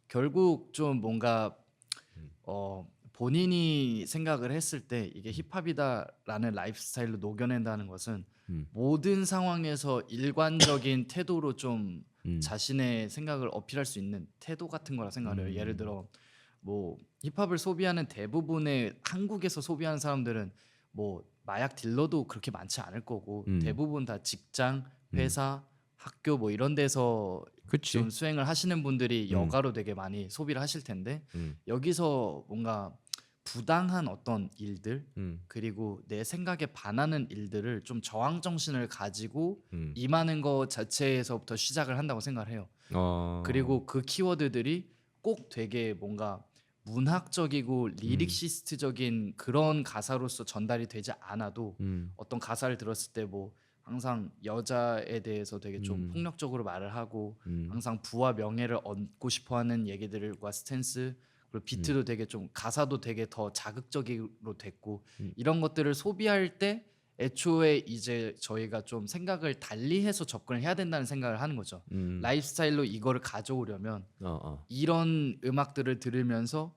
결국 좀 뭔가 본인이 생각을 했을 때 이게 힙합이다라는 라이프스타일로 녹여낸다는 것은 모든 상황에서 일관적인 태도로 좀 자신의 생각을 어필할 수 있는 태도 같은 거라 생각해요. 예를 들어 뭐 힙합을 소비하는 대부분의 한국에서 소비하는 사람들은 뭐 마약 딜러도 그렇게 많지 않을 거고 대부분 다 직장, 회사, 학교 뭐 이런 데서 그치. 좀 수행을 하시는 분들이 여가로 되게 많이 소비를 하실 텐데 여기서 뭔가 부당한 어떤 일들 그리고 내 생각에 반하는 일들을 좀 저항 정신을 가지고 임하는 것 자체에서부터 시작을 한다고 생각을 해요. 그리고 그 키워드들이 꼭 되게 뭔가 문학적이고 리릭시스트적인 그런 가사로서 전달이 되지 않아도 어떤 가사를 들었을 때 뭐 항상 여자에 대해서 되게 좀 폭력적으로 말을 하고 항상 부와 명예를 얻고 싶어하는 얘기들과 스탠스 그리고 비트도 되게 좀 가사도 되게 더 자극적으로 됐고 이런 것들을 소비할 때 애초에 이제 저희가 좀 생각을 달리해서 접근을 해야 된다는 생각을 하는 거죠. 라이프스타일로 이거를 가져오려면 이런 음악들을 들으면서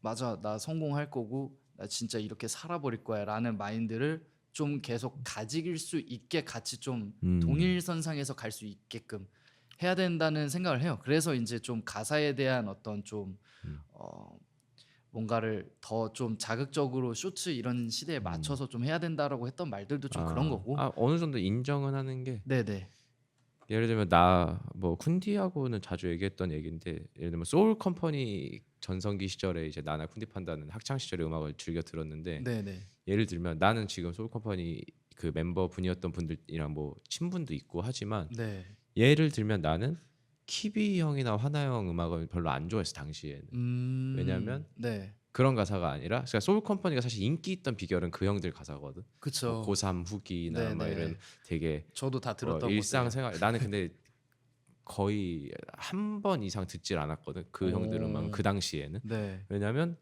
맞아 나 성공할 거고 나 진짜 이렇게 살아버릴 거야라는 마인드를 좀 계속 가질 수 있게 같이 좀 동일선상에서 갈 수 있게끔 해야 된다는 생각을 해요. 그래서 이제 좀 가사에 대한 어떤 좀 뭔가를 더 좀 자극적으로 쇼츠 이런 시대에 맞춰서 좀 해야 된다라고 했던 말들도 좀 그런 거고. 어느 정도 인정은 하는 게 네네. 예를 들면 나 뭐 쿤디하고는 자주 얘기했던 얘기인데 예를 들면 소울 컴퍼니 전성기 시절에 이제 나나 쿤디 판다는 학창 시절에 음악을 즐겨 들었는데 네네. 예를 들면 나는 지금 소울 컴퍼니 그 멤버 분이었던 분들이랑 뭐 친분도 있고 하지만 네. 예를 들면 나는 키비 형이나 화나 형 음악을 별로 안 좋아했어 당시에는. 왜냐면 네. 그런 가사가 아니라 그러니까 소울 컴퍼니가 사실 인기 있던 비결은 그 형들 가사거든. 뭐 그쵸. 고3 후기나 막 이런 네네. 되게 저도 다 들었던 곳이에요. 일상생활 나는 근데 거의 한 번 이상 듣질 않았거든. 그 형들 음악은 그 오. 당시에는. 네. 왜냐면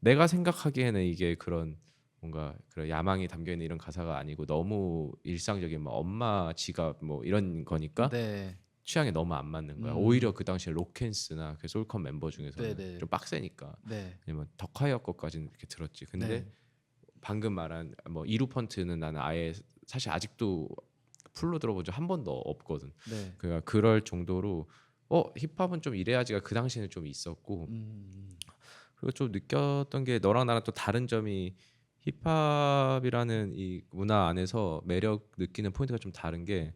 내가 생각하기에는 이게 그런 뭔가 그런 야망이 담겨 있는 이런 가사가 아니고 너무 일상적인 뭐 엄마 지갑 뭐 이런 거니까 네. 취향에 너무 안 맞는 거야. 오히려 그 당시에 로켄스나 그 솔컴 멤버 중에서는 네네. 좀 빡세니까. 네. 아니면 덕화이어 것까지는 이렇게 들었지. 근데 네. 방금 말한 뭐 이루펀트는 나는 아예 사실 아직도 풀로 들어본 적 한 번도 없거든. 네. 그러니까 그럴 정도로 힙합은 좀 이래야지가 그 당시에는 좀 있었고 음. 그리고 좀 느꼈던 게 너랑 나랑 또 다른 점이 힙합이라는 이 문화 안에서 매력 느끼는 포인트가 좀 다른 게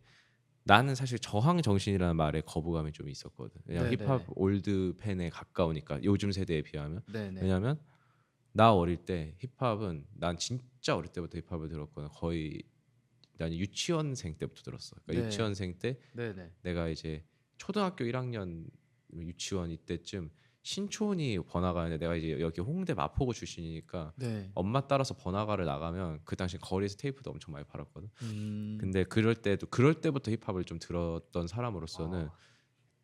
나는 사실 저항 정신이라는 말에 거부감이 좀 있었거든. 왜냐면 힙합 네네. 올드 팬에 가까우니까 요즘 세대에 비하면. 네네. 왜냐면 나 어릴 때 힙합은 난 진짜 어릴 때부터 힙합을 들었거든. 거의 난 유치원생 때부터 들었어. 그러니까 네. 유치원생 때 네네. 내가 이제 초등학교 1학년 유치원 이때쯤 신촌이 번화가인데 내가 이제 여기 홍대 마포구 출신이니까 네. 엄마 따라서 번화가를 나가면 그 당시 거리에서 테이프도 엄청 많이 팔았거든. 음. 근데 그럴 때부터 힙합을 좀 들었던 사람으로서는 아.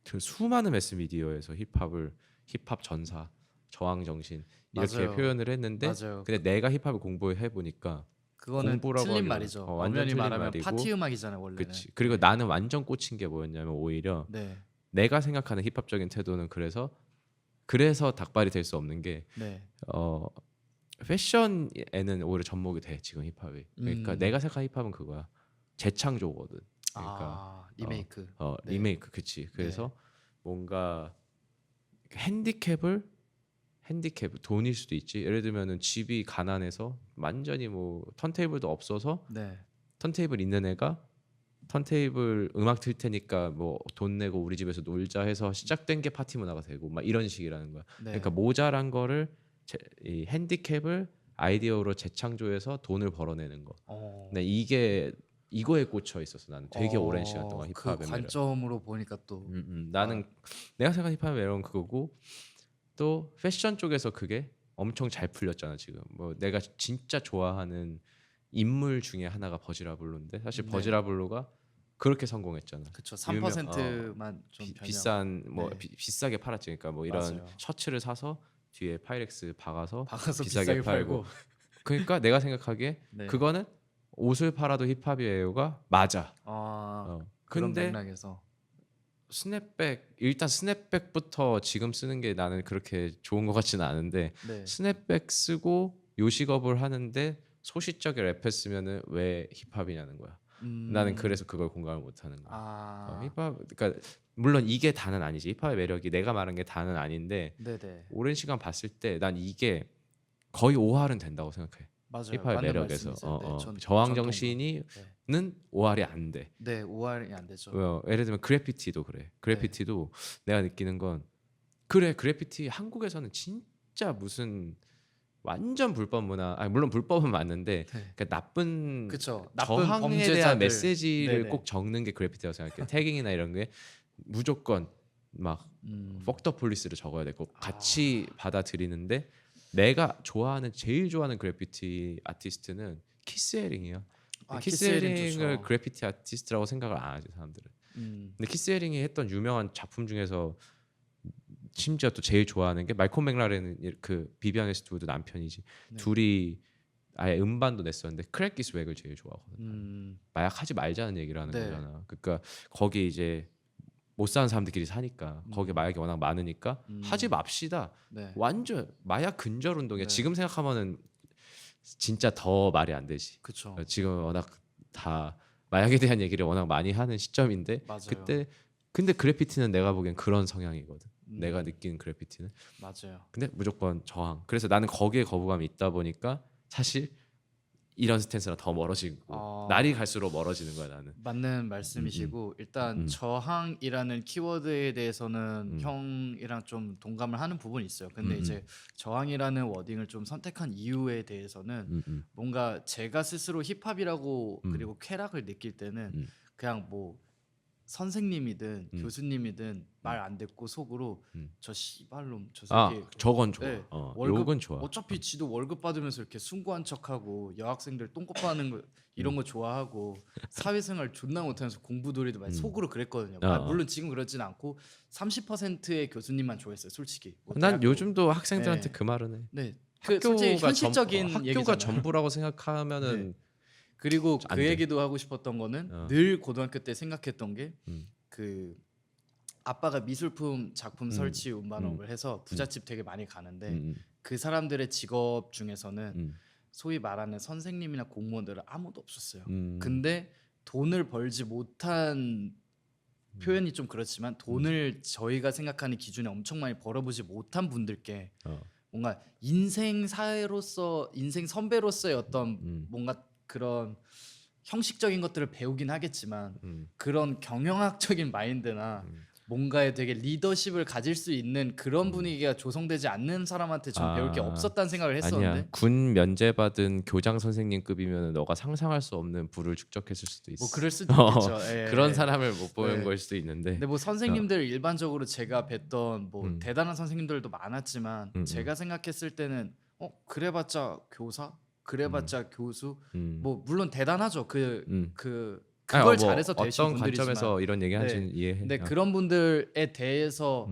그 수많은 매스미디어에서 힙합 전사, 저항 정신 이렇게 맞아요. 표현을 했는데 맞아요. 근데 내가 힙합을 공부해 보니까 그거는 공부라고 틀린 하기보다는 말이죠. 완전 엄연히 틀린 말하면 파티 말이고 음악이잖아요, 원래는. 그치. 그리고 네. 나는 완전 꽂힌 게 뭐였냐면 오히려 네. 내가 생각하는 힙합적인 태도는 그래서 닭발이 될 수 없는 게 네. 어, 패션에는 오히려 접목이 돼 지금 힙합이. 그러니까 음. 내가 생각하는 힙합은 그거야. 재창조거든. 그러니까 아, 리메이크. 네. 리메이크 그치. 네. 그래서 뭔가 핸디캡 돈일 수도 있지. 예를 들면은 집이 가난해서 완전히 뭐 턴테이블도 없어서 네. 턴테이블 있는 애가 턴테이블 음악 틀 테니까 뭐 돈 내고 우리 집에서 놀자 해서 시작된 게 파티 문화가 되고 막 이런 식이라는 거야. 그러니까 네. 모자란 거를 이 핸디캡을 아이디어로 재창조해서 돈을 벌어내는 거. 근데 어. 이거에 꽂혀 있었어. 나는 되게 오랜 시간 동안 그 힙합의 매력. 관점으로 보니까 또 아, 나는 내가 생각한 힙합의 매력은 그거고 또 패션 쪽에서 그게 엄청 잘 풀렸잖아 지금. 뭐 내가 진짜 좋아하는 인물 중에 하나가 버지라블루인데 사실 네. 버지라블루가 그렇게 성공했잖아. 그쵸. 유명 3%만 좀 변형. 비싼 뭐 네. 비싸게 팔았지. 그러니까 뭐 이런 맞아요. 셔츠를 사서 뒤에 파이렉스 박아서 박아서 비싸게 비싸게 팔고. 팔고. 그러니까 내가 생각하기에 네. 그거는 옷을 팔아도 힙합이에요가 맞아. 아, 그런 근데 맥락에서. 일단 스냅백부터 지금 쓰는 게 나는 그렇게 좋은 것 같지는 않은데 네. 스냅백 쓰고 요식업을 하는데 소시적인 랩했으면은 왜 힙합이냐는 거야. 나는 그래서 그걸 공감을 못하는 거야. 아. 힙합 그러니까 물론 이게 다는 아니지. 힙합의 매력이 내가 말한 게 다는 아닌데 네네. 오랜 시간 봤을 때 난 이게 거의 오할은 된다고 생각해. 맞아요. 힙합의 맞는 매력에서 말씀이세요. 네. 저항 전 동감. 정신이는 네. 오할이 안 돼. 네, 5할이 안 되죠. 예를 들면 그래피티도 그래. 그래피티도 내가 느끼는 건 그래 그래피티 한국에서는 진짜 무슨 완전 불법 문화 아니 물론 불법은 맞는데 네. 그러니까 나쁜 그쵸. 나쁜 저항에 범죄자들. 대한 메시지를 네네. 꼭 적는 게 그래피티라고 생각해. 태깅이나 이런 게 무조건 막 음. 퍽더 폴리스를 적어야 되고 같이 아. 받아들이는데 내가 제일 좋아하는 그래피티 아티스트는 키스 헤링이야. 아, 키스 키스 헤링 헤링을 좋죠. 그래피티 아티스트라고 생각을 안 하지 사람들은. 음. 근데 키스 헤링이 했던 유명한 작품 중에서 심지어 또 제일 좋아하는 게 말콤 맥라렌은 그 비비안 웨스트우드 남편이지. 네. 둘이 아예 음반도 냈었는데 크랙 기스 웩을 제일 좋아하거든. 음. 마약하지 말자는 얘기를 하는 네. 거잖아. 그러니까 거기 이제 못 사는 사람들끼리 사니까 거기 마약이 워낙 많으니까 하지 맙시다. 네. 완전 마약 근절 운동이야. 네. 지금 생각하면은 진짜 더 말이 안 되지. 그쵸. 지금 워낙 다 마약에 대한 얘기를 워낙 많이 하는 시점인데 맞아요. 그때 근데 그래피티는 내가 보기엔 그런 성향이거든. 음. 내가 느낀 그래피티는. 맞아요. 근데 무조건 저항. 그래서 나는 거기에 거부감이 있다 보니까 사실 이런 스탠스랑 더 멀어지고 날이 갈수록 멀어지는 거야 나는. 맞는 말씀이시고 일단 저항이라는 키워드에 대해서는 형이랑 좀 동감을 하는 부분이 있어요. 근데 이제 저항이라는 워딩을 좀 선택한 이유에 대해서는 뭔가 제가 스스로 힙합이라고 그리고 쾌락을 느낄 때는 그냥 뭐 선생님이든 교수님이든 말 안 듣고 속으로 저 씨발놈 저 새끼 저건 좋아. 네, 요건 좋아. 어차피 지도 월급 받으면서 이렇게 숭고한 척하고 여학생들 똥꼬파는 거 이런 거 좋아하고 사회생활 존나 못하면서 공부돌이도 많이 속으로 그랬거든요. 물론 지금 그러진 않고 30%의 교수님만 좋아했어요, 솔직히. 뭐 난 대학교- 요즘도 학생들한테 네. 그 말은 해. 네, 그 솔직히 현실적인 학교가 얘기잖아요. 전부라고 생각하면은 그리고 안 그 돼. 얘기도 하고 싶었던 거는 늘 고등학교 때 생각했던 게 그 아빠가 미술품 작품 설치 운반업을 해서 부잣집 되게 많이 가는데 그 사람들의 직업 중에서는 소위 말하는 선생님이나 공무원들은 아무도 없었어요. 근데 돈을 벌지 못한 표현이 좀 그렇지만 돈을 저희가 생각하는 기준에 엄청 많이 벌어보지 못한 분들께 뭔가 인생 사회로서 인생 선배로서의 어떤 뭔가 그런 형식적인 것들을 배우긴 하겠지만 그런 경영학적인 마인드나 뭔가에 되게 리더십을 가질 수 있는 그런 분위기가 조성되지 않는 사람한테 전 배울 게 없었다는 생각을 했었는데 아니야. 군 면제받은 교장 선생님급이면 너가 상상할 수 없는 부를 축적했을 수도 있어. 뭐 그럴 수도 있겠죠. 예. 그런 사람을 못 보는 네. 걸 수도 있는데. 근데 뭐 선생님들 일반적으로 제가 뵀던 뭐 대단한 선생님들도 많았지만 제가 생각했을 때는 그래봤자 교사, 그래봤자 교수, 뭐 물론 대단하죠. 그걸 뭐 잘해서 되신 어떤 분들이지만 관점에서 이런 얘기 하는지는 네. 이해해. 근데 그런 분들에 대해서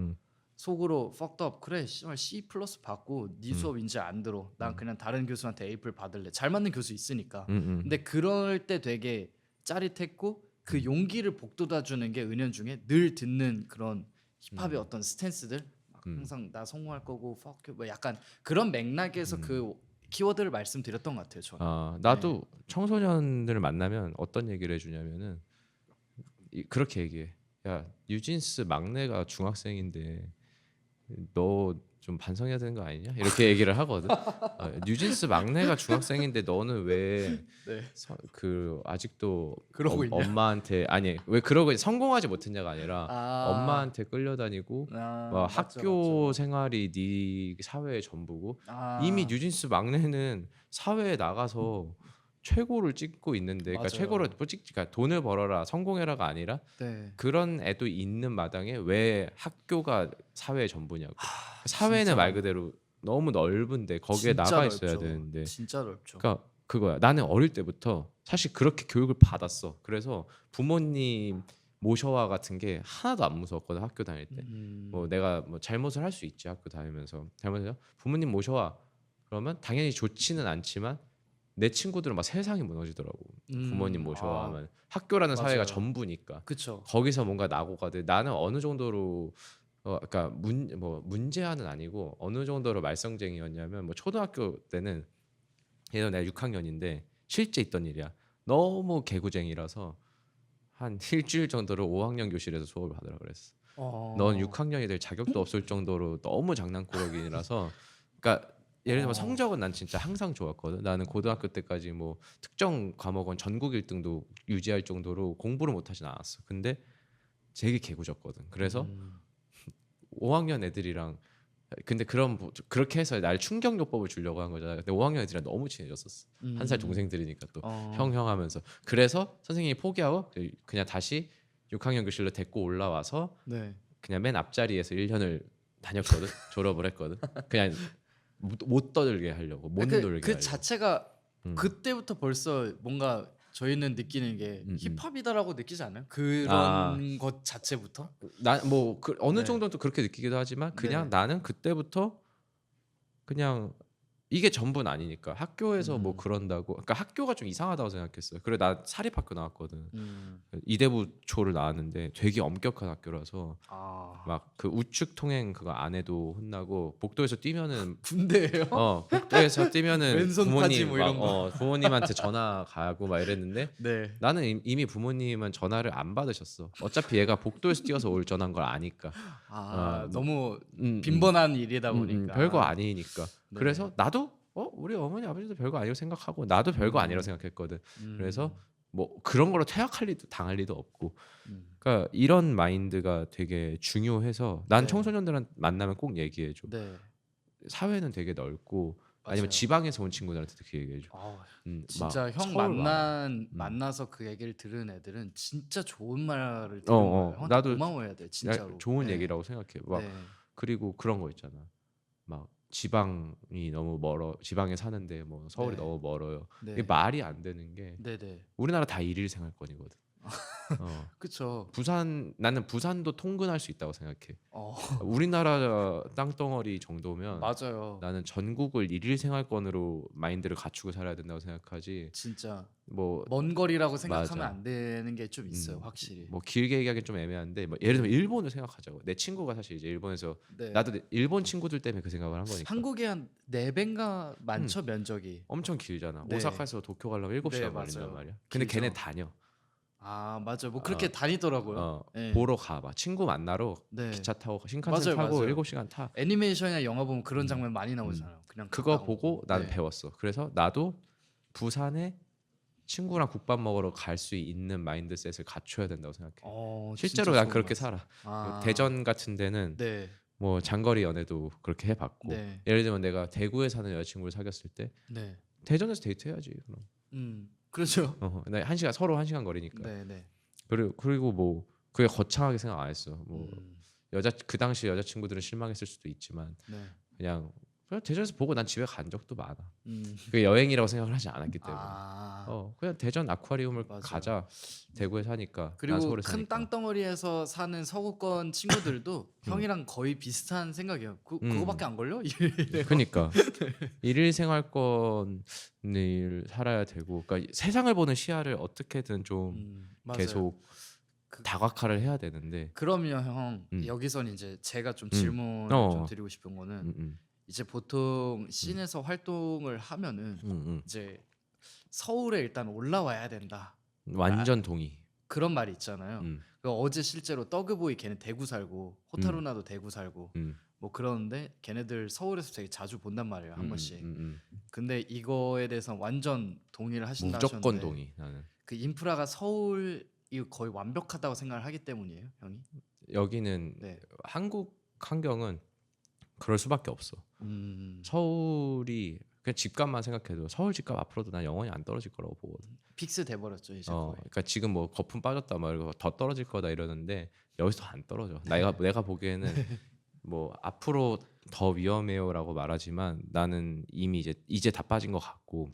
속으로 fucked up 그래 씨발 C+ 받고 네 수업 이제 안 들어 난 그냥 다른 교수한테 A+ 받을래 잘 맞는 교수 있으니까 근데 그럴 때 되게 짜릿했고 그 용기를 북돋아주는 게 은연중에 늘 듣는 그런 힙합의 어떤 스탠스들 항상 나 성공할 거고 fuck you 뭐 약간 그런 맥락에서 그 키워드를 말씀드렸던 것 같아요 저는. 나도 청소년들을 만나면 어떤 얘기를 해주냐면은 그렇게 얘기해. 야 뉴진스 막내가 중학생인데 너 좀 반성해야 되는 거 아니냐? 이렇게 얘기를 하거든. 뉴진스 막내가 중학생인데 너는 왜 네. 아직도 그러고 있냐? 엄마한테 아니 왜 그러고 성공하지 못했냐가 아니라 아. 엄마한테 끌려다니고 막 맞죠, 학교 맞죠. 생활이 네 사회의 전부고 아. 이미 뉴진스 막내는 사회에 나가서 최고를 찍고 있는데 그러니까 맞아요. 최고를 그러니까 돈을 벌어라 성공해라가 아니라 네. 그런 애도 있는 마당에 왜 학교가 사회의 전부냐고. 사회는 진짜 말 그대로 너무 넓은데 거기에 진짜 나가 있어야 넓죠. 되는데. 진짜 넓죠. 그러니까 그거야. 나는 어릴 때부터 사실 그렇게 교육을 받았어. 그래서 부모님 모셔와 같은 게 하나도 안 무서웠거든 학교 다닐 때. 뭐 내가 뭐 잘못을 할 수 있지 학교 다니면서 잘못해서 부모님 모셔와 그러면 당연히 좋지는 않지만 내 친구들은 막 세상이 무너지더라고. 부모님 모셔와 하면 학교라는 맞아요. 사회가 전부니까. 그쵸. 거기서 뭔가 낙오가 돼. 나는 어느 정도로 그러니까 문제아는 아니고 어느 정도로 말썽쟁이였냐면 뭐 초등학교 때는 예전 내가 6학년인데 실제 있던 일이야. 너무 개구쟁이라서 한 일주일 정도로 5학년 교실에서 수업을 받으라 그랬어. 넌 6학년이 될 자격도 없을 정도로 너무 장난꾸러기라서 그러니까 예를 들면 성적은 난 진짜 항상 좋았거든. 나는 고등학교 때까지 뭐 특정 과목은 전국 1등도 유지할 정도로 공부를 못하진 않았어. 근데 되게 개구졌거든. 그래서 5학년 애들이랑 근데 그렇게 해서 날 충격요법을 주려고 한 거잖아. 근데 5학년 애들이랑 너무 친해졌었어. 한 살 동생들이니까 또 형 하면서. 그래서 선생님이 포기하고 그냥 다시 6학년 교실로 데리고 올라와서 네. 그냥 맨 앞자리에서 1년을 다녔거든. 졸업을 했거든. 그냥 못 떠들게 하려고 못 놀게 그 하려고. 자체가 그때부터 벌써 뭔가 저희는 느끼는 게 힙합이다라고 느끼지 않아요? 그런 것 자체부터? 난뭐 어느 네. 정도는 또 그렇게 느끼기도 하지만 그냥 네. 나는 그때부터 그냥 이게 전부는 아니니까 학교에서 뭐 그런다고 그러니까 학교가 좀 이상하다고 생각했어요. 그래 나 사립학교 나왔거든. 이대부초를 나왔는데 되게 엄격한 학교라서 막 그 우측 통행 그거 안 해도 혼나고 복도에서 뛰면은 군대예요? 복도에서 뛰면은 왼손까지 뭐 이런 부모님한테 전화 가고 막 이랬는데 네. 나는 이미 부모님은 전화를 안 받으셨어. 어차피 얘가 복도에서 뛰어서 올 전화인 걸 아니까. 너무 빈번한 일이다 보니까 별거 아니니까. 네. 그래서 나도 우리 어머니 아버지도 별거 아니라고 생각하고 나도 별거 아니라고 생각했거든. 음. 그래서 뭐 그런 걸로 퇴학할 리도 당할 리도 없고. 음. 그러니까 이런 마인드가 되게 중요해서 난 네. 청소년들한테 만나면 꼭 얘기해 줘. 네. 사회는 되게 넓고 아니면 맞아요. 지방에서 온 친구들한테도 그 얘기해 줘. 진짜 막 형 서울 와. 만나서 그 얘기를 들은 애들은 진짜 좋은 말을 들은 어, 거예요. 형한테 나도 고마워해야 돼 진짜로. 좋은 네. 얘기라고 생각해. 막 네. 그리고 그런 거 있잖아. 막 지방이 너무 멀어. 지방에 사는데 뭐 서울이 네. 너무 멀어요. 네. 이게 말이 안 되는 게 네네. 우리나라 다 일일 생활권이거든. 그쵸. 나는 부산도 통근할 수 있다고 생각해. 어 우리나라 땅덩어리 정도면 맞아요. 나는 전국을 일일 생활권으로 마인드를 갖추고 살아야 된다고 생각하지. 진짜 뭐 먼 거리라고 생각하면 맞아. 안 되는 게 좀 있어요, 확실히. 뭐 길게 얘기하기 좀 애매한데 뭐 예를 들면 일본을 생각하자고. 내 친구가 사실 이제 일본에서 네. 나도 일본 친구들 때문에 그 생각을 한 거니까. 한국이 한 4배인가 많죠, 면적이. 엄청 길잖아. 네. 오사카에서 도쿄 가려면 7시간 네, 걸린단 맞아요. 말이야. 근데 길죠. 걔네 다녀. 아, 맞아요. 뭐 그렇게 다니더라고요. 네. 보러 가봐. 친구 만나러 네. 기차 타고 신칸센 맞아요, 타고 맞아요. 7시간 타. 애니메이션이나 영화 보면 그런 장면 많이 나오잖아요. 그냥 그거 갔다가 보고 오고. 나는 네. 배웠어. 그래서 나도 부산에 친구랑 국밥 먹으러 갈 수 있는 마인드셋을 갖춰야 된다고 생각해. 실제로 진짜 난 좋은 그렇게 말씀. 살아. 아. 대전 같은 데는 네. 뭐 장거리 연애도 그렇게 해봤고 네. 예를 들면 내가 대구에 사는 여자친구를 사귀었을 때 네. 대전에서 데이트해야지. 그럼. 그렇죠. 나 1시간 서로 1시간 거리니까. 네, 네. 그리고 뭐 그게 거창하게 생각 안 했어. 뭐 음. 그 당시 여자친구들은 실망했을 수도 있지만 네. 그냥 대전에서 보고 난 집에 간 적도 많아. 음. 그게 여행이라고 생각을 하지 않았기 때문에. 아. 그냥 대전 아쿠아리움을 맞아요. 가자. 대구에 사니까. 난 그리고 서울에 큰 사니까. 땅덩어리에서 사는 서구권 친구들도 형이랑 거의 비슷한 생각이에요. 그거밖에 안 걸려? 이래요. 그러니까 일일 생활권을 살아야 되고, 그러니까 세상을 보는 시야를 어떻게든 좀 맞아요. 계속 다각화를 해야 되는데. 그러면 형 여기선 이제 제가 좀 질문을 좀 드리고 싶은 거는 이제 보통 씬에서 활동을 하면은 이제 서울에 일단 올라와야 된다. 완전 동의. 그런 말이 있잖아요. 그 어제 실제로 떡그보이 걔는 대구 살고 호타루나도 대구 살고 뭐 그러는데 걔네들 서울에서 되게 자주 본단 말이에요, 한 번씩. 근데 이거에 대해서 완전 동의를 하신다 무조건 하셨는데 동의. 나는 그 인프라가 서울이 거의 완벽하다고 생각을 하기 때문이에요, 형이? 여기는 네. 한국 환경은 그럴 수밖에 없어. 서울이 그냥 집값만 생각해도 서울 집값 앞으로도 난 영원히 안 떨어질 거라고 보거든. 픽스 돼버렸죠 이제 거의. 그러니까 지금 뭐 거품 빠졌다 막 이러고 더 떨어질 거다 이러는데 여기서 더 안 떨어져. 내가 보기에는 뭐 앞으로 더 위험해요라고 말하지만 나는 이미 이제 다 빠진 것 같고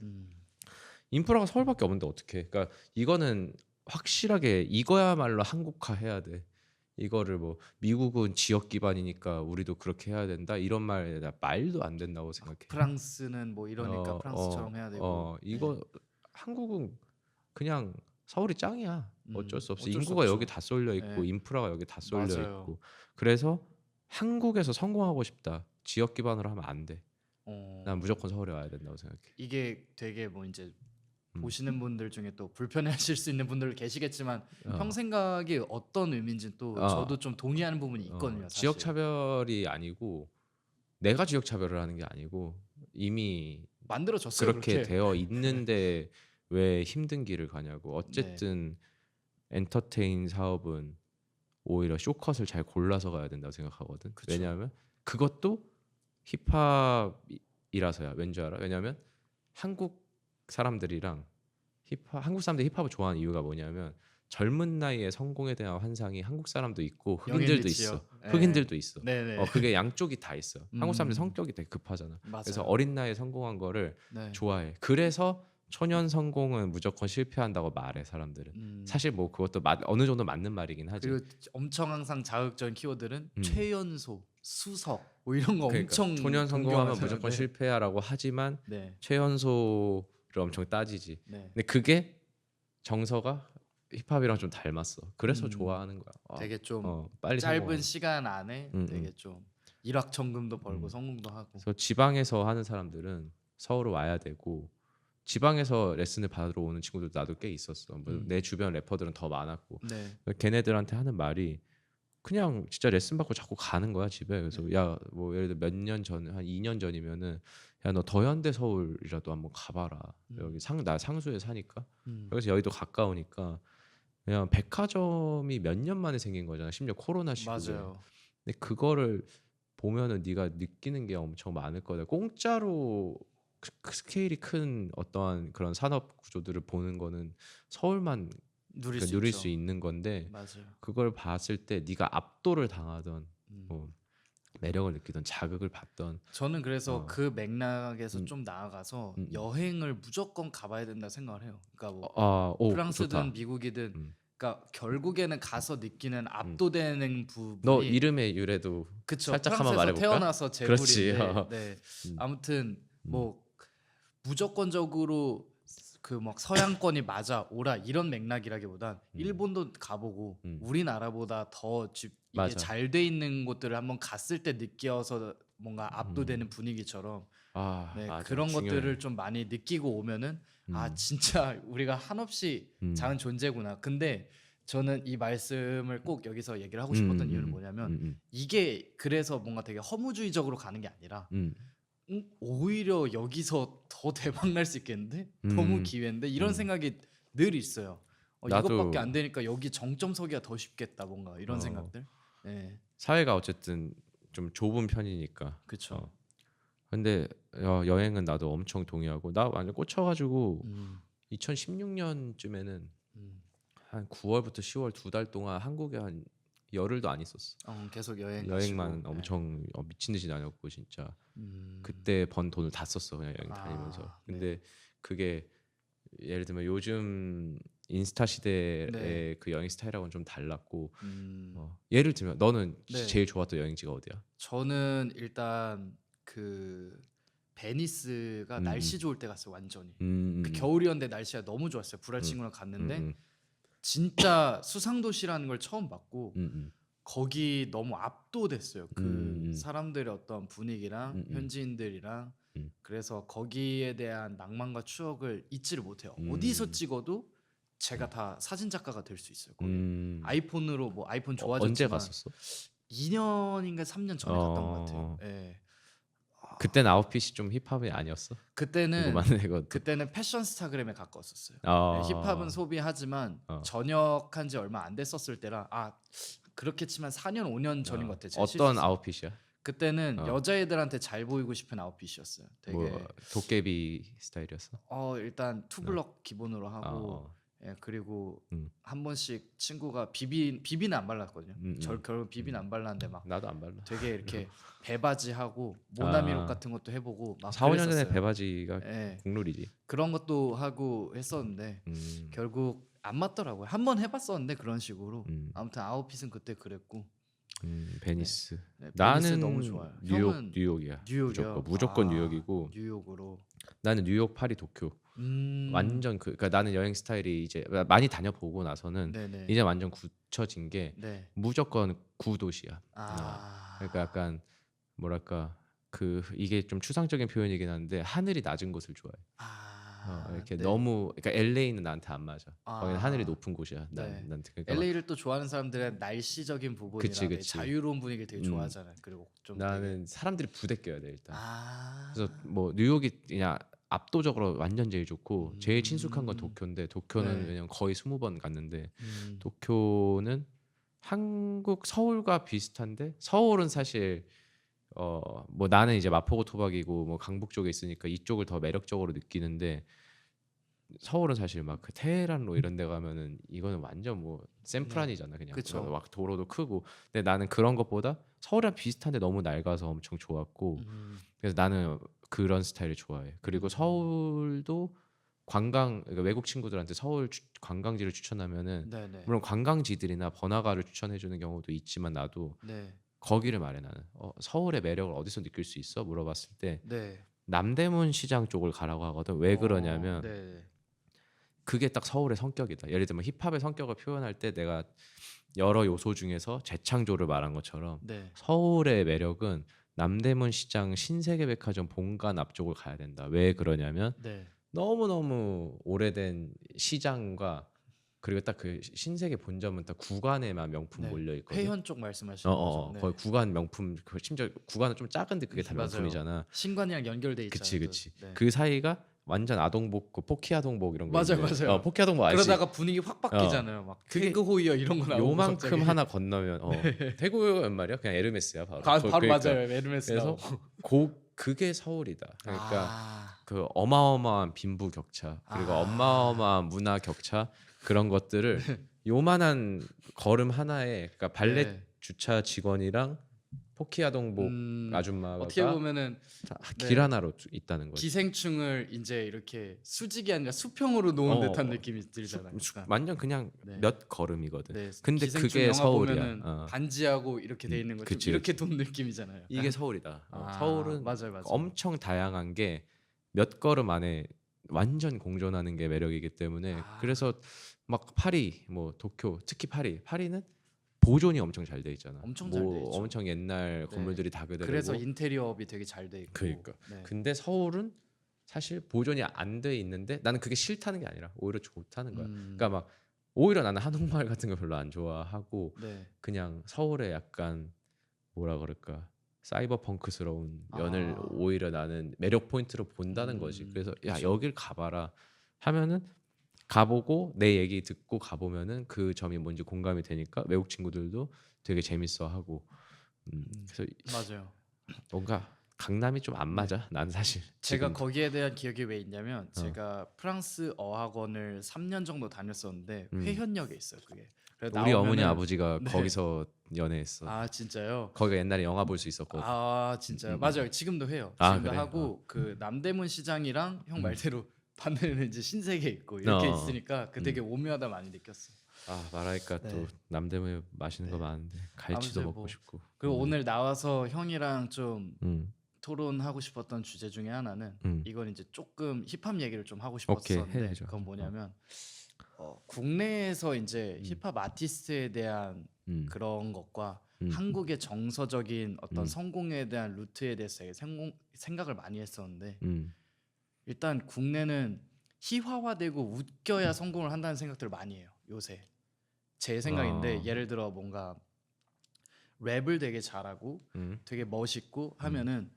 인프라가 서울밖에 없는데 어떡해. 그러니까 이거는 확실하게 이거야말로 한국화해야 돼. 이거를 뭐 미국은 지역 기반이니까 우리도 그렇게 해야 된다 이런 말 나 말도 안 된다고 생각해. 프랑스는 뭐 이러니까 프랑스처럼 해야 되고. 이거 한국은 그냥 서울이 짱이야. 어쩔 수 없어. 어쩔 수 인구가 없죠. 여기 다 쏠려 있고 네. 인프라가 여기 다 쏠려 맞아요. 있고. 그래서 한국에서 성공하고 싶다. 지역 기반으로 하면 안 돼. 난 무조건 서울에 와야 된다고 생각해. 이게 되게 뭐 이제 보시는 분들 중에 또 불편해하실 수 있는 분들 계시겠지만 형 생각이 어떤 의미인지 또 저도 좀 동의하는 부분이 있거든요. 사실. 지역 차별이 아니고 내가 지역 차별을 하는 게 아니고 이미 만들어졌어요. 그렇게 되어 있는데 왜 힘든 길을 가냐고. 어쨌든 엔터테인 사업은 오히려 쇼컷을 잘 골라서 가야 된다고 생각하거든. 그쵸. 왜냐하면 그것도 힙합이라서야. 왠지 알아? 왜냐하면 한국 사람들이 힙합을 좋아하는 이유가 뭐냐면 젊은 나이에 성공에 대한 환상이 한국 사람도 있고 흑인들도 영앤리치요. 있어. 네. 흑인들도 있어. 네네. 그게 양쪽이 다 있어. 한국 사람들 성격이 되게 급하잖아. 맞아요. 그래서 어린 나이에 성공한 거를 네. 좋아해. 그래서 초년 성공은 무조건 실패한다고 말해 사람들은. 사실 뭐 그것도 어느 정도 맞는 말이긴 하지. 그리고 엄청 항상 자극적인 키워드는 최연소, 수석 뭐 이런 거 그러니까 엄청 초년 성공하면 공경하잖아요. 무조건 실패야라고 하지만 네. 최연소를 엄청 따지지. 네. 근데 그게 정서가 힙합이랑 좀 닮았어. 그래서 좋아하는 거야. 되게 좀 빨리 짧은 성공하는. 시간 안에 되게 좀 일확천금도 벌고 성공도 하고. 그래서 지방에서 하는 사람들은 서울 와야 되고 지방에서 레슨을 받으러 오는 친구들도 나도 꽤 있었어. 내 주변 래퍼들은 더 많았고 네. 걔네들한테 하는 말이 그냥 진짜 레슨 받고 자꾸 가는 거야 집에. 그래서 야 뭐 예를 들어 몇 년 전, 한 2년 전이면은 야 너 더현대 서울이라도 한번 가봐라. 여기 나 상수에 사니까. 여기서 여의도 가까우니까 그냥 백화점이 몇 년 만에 생긴 거잖아. 심지어 코로나 시국에. 맞아요. 근데 그거를 보면은 네가 느끼는 게 엄청 많을 거다. 공짜로 스케일이 큰 어떠한 그런 산업 구조들을 보는 거는 서울만 누릴 그러니까 수 누릴 있죠. 수 있는 건데 맞아요. 그걸 봤을 때 네가 압도를 당하던 음. 뭐 매력을 느끼던 자극을 받던 저는 그래서 어. 그 맥락에서 음. 좀 나아가서 음. 여행을 무조건 가봐야 된다 생각을 해요. 그러니까 뭐 오, 프랑스든 좋다. 미국이든 음. 그러니까 결국에는 가서 느끼는 압도되는 너 부분이 이름의 유래도 그쵸. 살짝 한번 프랑스에서 말해볼까? 태어나서 그렇지. 재벌인데 네. 음. 아무튼 음. 뭐 무조건적으로 그 막 서양권이 맞아 오라 이런 맥락이라기보단 일본도 가보고 우리나라보다 더 이게 맞아. 잘 돼 있는 곳들을 한번 갔을 때 느껴서 뭔가 압도되는 분위기처럼 네, 맞아. 그런 중요해. 것들을 좀 많이 느끼고 오면은 아 진짜 우리가 한없이 작은 존재구나. 근데 저는 이 말씀을 꼭 여기서 얘기를 하고 싶었던 이유는 뭐냐면 이게 그래서 뭔가 되게 허무주의적으로 가는 게 아니라 오히려 여기서 더 대박 날 수 있겠는데? 너무 기회인데? 이런 생각이 늘 있어요. 나도 이것밖에 안 되니까 여기 정점 서기가 더 쉽겠다 뭔가 이런 어. 생각들. 네, 사회가 어쨌든 좀 좁은 편이니까. 그렇죠. 근데 여행은 나도 엄청 동의하고 나 완전 꽂혀가지고 2016년쯤에는 한 9월부터 10월 2달 동안 한국에 한 열흘도 안 있었어. 계속 여행 여행만 가시고. 엄청 미친 듯이 다녔고 진짜 네. 그때 번 돈을 다 썼어 그냥 여행 다니면서. 네. 근데 그게 예를 들면 요즘 인스타 시대의 네. 그 여행 스타일하고는 좀 달랐고 예를 들면 너는 네. 제일 좋았던 여행지가 어디야? 저는 일단 그 베니스가 날씨 좋을 때 갔어요. 완전히. 그 겨울이었는데 날씨가 너무 좋았어요. 불알 친구랑 갔는데 진짜 수상도시라는 걸 처음 봤고 거기 너무 압도됐어요. 그 사람들의 어떤 분위기랑 현지인들이랑 그래서 거기에 대한 낭만과 추억을 잊지를 못해요. 어디서 찍어도 제가 다 사진 작가가 될 수 있어요. 거기 아이폰으로 뭐 아이폰 좋아졌지만 언제 갔었어? 2년인가 3년 전에 갔던 것 같아요. 예. 그때는 아웃핏이 좀 힙합이 아니었어? 그때는 궁금하네 그것도. 그때는 패션스타그램에 가까웠었어요. 아. 네, 힙합은 소비하지만 전역한 지 얼마 안 됐었을 때라 그렇게 치면 4년 5년 전인 것 같아요. 제가 어떤 실수. 아웃핏이야? 그때는 여자애들한테 잘 보이고 싶은 아웃핏이었어요. 되게 뭐 도깨비 스타일이었어? 일단 투블럭 기본으로 하고 예, 그리고 한 번씩 친구가 비비는 안 발랐거든요. 결국 비비는 안 발랐는데 막 나도 안 발라. 되게 이렇게 배바지 하고 모나미룩 같은 것도 해보고 막 4, 5년 전에 그랬었어요. 배바지가 예. 국룰이지. 그런 것도 하고 했었는데 결국 안 맞더라고요. 한 번 해봤었는데 그런 식으로. 아무튼 아웃핏은 그때 그랬고. 베니스. 네, 나는 베니스 너무 좋아요. 형은 뉴욕이야. 뉴욕이요? 무조건 뉴욕이고. 뉴욕으로. 나는 뉴욕, 파리, 도쿄. 완전 그러니까 나는 여행 스타일이 이제 많이 다녀보고 나서는 네네. 이제 완전 굳혀진 게 네. 무조건 구도시야. 아. 그러니까 약간 뭐랄까 이게 좀 추상적인 표현이긴 한데 하늘이 낮은 곳을 좋아해. 이렇게 네. 너무 그러니까 LA는 나한테 안 맞아. 거기는 하늘이 아. 높은 곳이야. 네. 난 그러니까 막 LA를 또 좋아하는 사람들은 날씨적인 부분이랑 그치, 되게 그치. 자유로운 분위기를 되게 좋아하잖아요. 그리고 좀 나는 사람들이 부대껴야 돼 일단. 되게 그래서 뭐 뉴욕이 그냥 압도적으로 완전 제일 좋고 제일 친숙한 건 도쿄인데 도쿄는 네. 왜냐면 거의 20번 갔는데 음. 도쿄는 한국 서울과 비슷한데 서울은 사실 뭐 나는 이제 마포구 토박이고 뭐 강북 쪽에 있으니까 이쪽을 더 매력적으로 느끼는데 서울은 사실 막 그 테헤란로 이런 데 가면은 이거는 완전 뭐 샌프란이잖아 그냥. 그쵸. 막 도로도 크고. 근데 나는 그런 것보다 서울이랑 비슷한데 너무 낡아서 엄청 좋았고 그래서 나는 그런 스타일을 좋아해. 그리고 서울도 그러니까 외국 친구들한테 서울 관광지를 추천하면은 네네. 물론 관광지들이나 번화가를 추천해 주는 경우도 있지만 나도 네. 거기를 말해 나는. 서울의 매력을 어디서 느낄 수 있어? 물어봤을 때 네. 남대문 시장 쪽을 가라고 하거든. 왜 그러냐면 네. 그게 딱 서울의 성격이다. 예를 들면 힙합의 성격을 표현할 때 내가 여러 요소 중에서 재창조를 말한 것처럼 네. 서울의 매력은 남대문 시장 신세계백화점 본관 앞쪽을 가야 된다. 왜 그러냐면 네. 너무너무 오래된 시장과 그리고 딱 그 신세계 본점은 딱 구간에만 명품 네. 몰려 있거든. 회현 쪽 말씀하시는 거죠? 네. 거의 구간 명품 심지어 구간은 좀 작은데 그게 다 맞아요. 명품이잖아. 신관이랑 연결돼 있잖아요. 그치. 네. 그 사이가 완전 아동복, 그 포키 아동복 이런 거. 맞아요. 포키 아동복 알지? 그러다가 분위기 확 바뀌잖아요. 막 그게 태그 호이어 이런 거 나오고 요만큼 갑자기. 하나 건너면 태국은 말이야 그냥 에르메스야 바로. 바로 그러니까. 맞아요. 에르메스 그래서 나오고. 그게 서울이다. 그러니까 아. 그 어마어마한 빈부 격차 그리고 어마어마한 문화 격차 그런 것들을 요만한 걸음 하나에 그러니까 발렛 네. 주차 직원이랑 포키 아동복 아줌마가 어떻게 보면은 길 하나로 있다는 거지. 기생충을 이제 이렇게 수직이 아니라 수평으로 놓은 듯한 느낌이 들잖아요. 완전 그냥 네. 몇 걸음이거든. 네. 근데 기생충 그게 영화 서울이야. 보면은 반지하고 이렇게 돼 있는 거죠. 그치, 이렇게 돈 느낌이잖아요. 이게 서울이다. 아, 서울은 맞아요. 엄청 다양한 게 몇 걸음 안에 완전 공존하는 게 매력이기 때문에 그래서 막 파리, 뭐 도쿄, 특히 파리는 보존이 엄청 잘 돼 있잖아. 엄청 잘 돼 있죠. 엄청 옛날 건물들이 다 그대로고. 그래서 인테리어업이 되게 잘 돼 있고. 그러니까. 네. 근데 서울은 사실 보존이 안 돼 있는데 나는 그게 싫다는 게 아니라 오히려 좋다는 거야. 그러니까 막 오히려 나는 한옥마을 같은 거 별로 안 좋아하고 네. 그냥 서울에 약간 뭐라 그럴까 사이버펑크스러운 면을 오히려 나는 매력 포인트로 본다는 거지. 그래서 야 그쵸. 여길 가봐라 하면은 가보고 내 얘기 듣고 가보면은 그 점이 뭔지 공감이 되니까 외국 친구들도 되게 재밌어하고. 그래서 맞아요. 뭔가 강남이 좀 안 맞아. 난 사실 제가 지금도. 거기에 대한 기억이 왜 있냐면 제가 프랑스 어학원을 3년 정도 다녔었는데 회현역에 있어요. 그게. 그래서 우리 어머니 나오면은- 아버지가 네. 거기서 연애했어. 아 진짜요? 거기가 옛날에 영화 볼 수 있었거든. 아 진짜요? 맞아요. 지금도 해요. 아, 지금도 그래? 하고 그 남대문 시장이랑 형 말대로 반대는 이제 신세계 있고 이렇게 있으니까 그 되게 오묘하다 많이 느꼈어요. 아 말하니까 또 네. 남대문에 맛있는 거 많은데 갈치도 아무튼 먹고 뭐. 싶고. 그리고 오늘 나와서 형이랑 좀 음. 토론하고 싶었던 주제 중에 하나는 이건 이제 조금 힙합 얘기를 좀 하고 오케이, 싶었었는데 해야죠. 그건 뭐냐면 국내에서 이제 힙합 아티스트에 대한 그런 것과 한국의 정서적인 어떤 성공에 대한 루트에 대해서 되게 생각을 많이 했었는데 일단 국내는 희화화되고 웃겨야 성공을 한다는 생각들을 많이 해요. 요새 제 생각인데 예를 들어 뭔가 랩을 되게 잘하고 되게 멋있고 하면은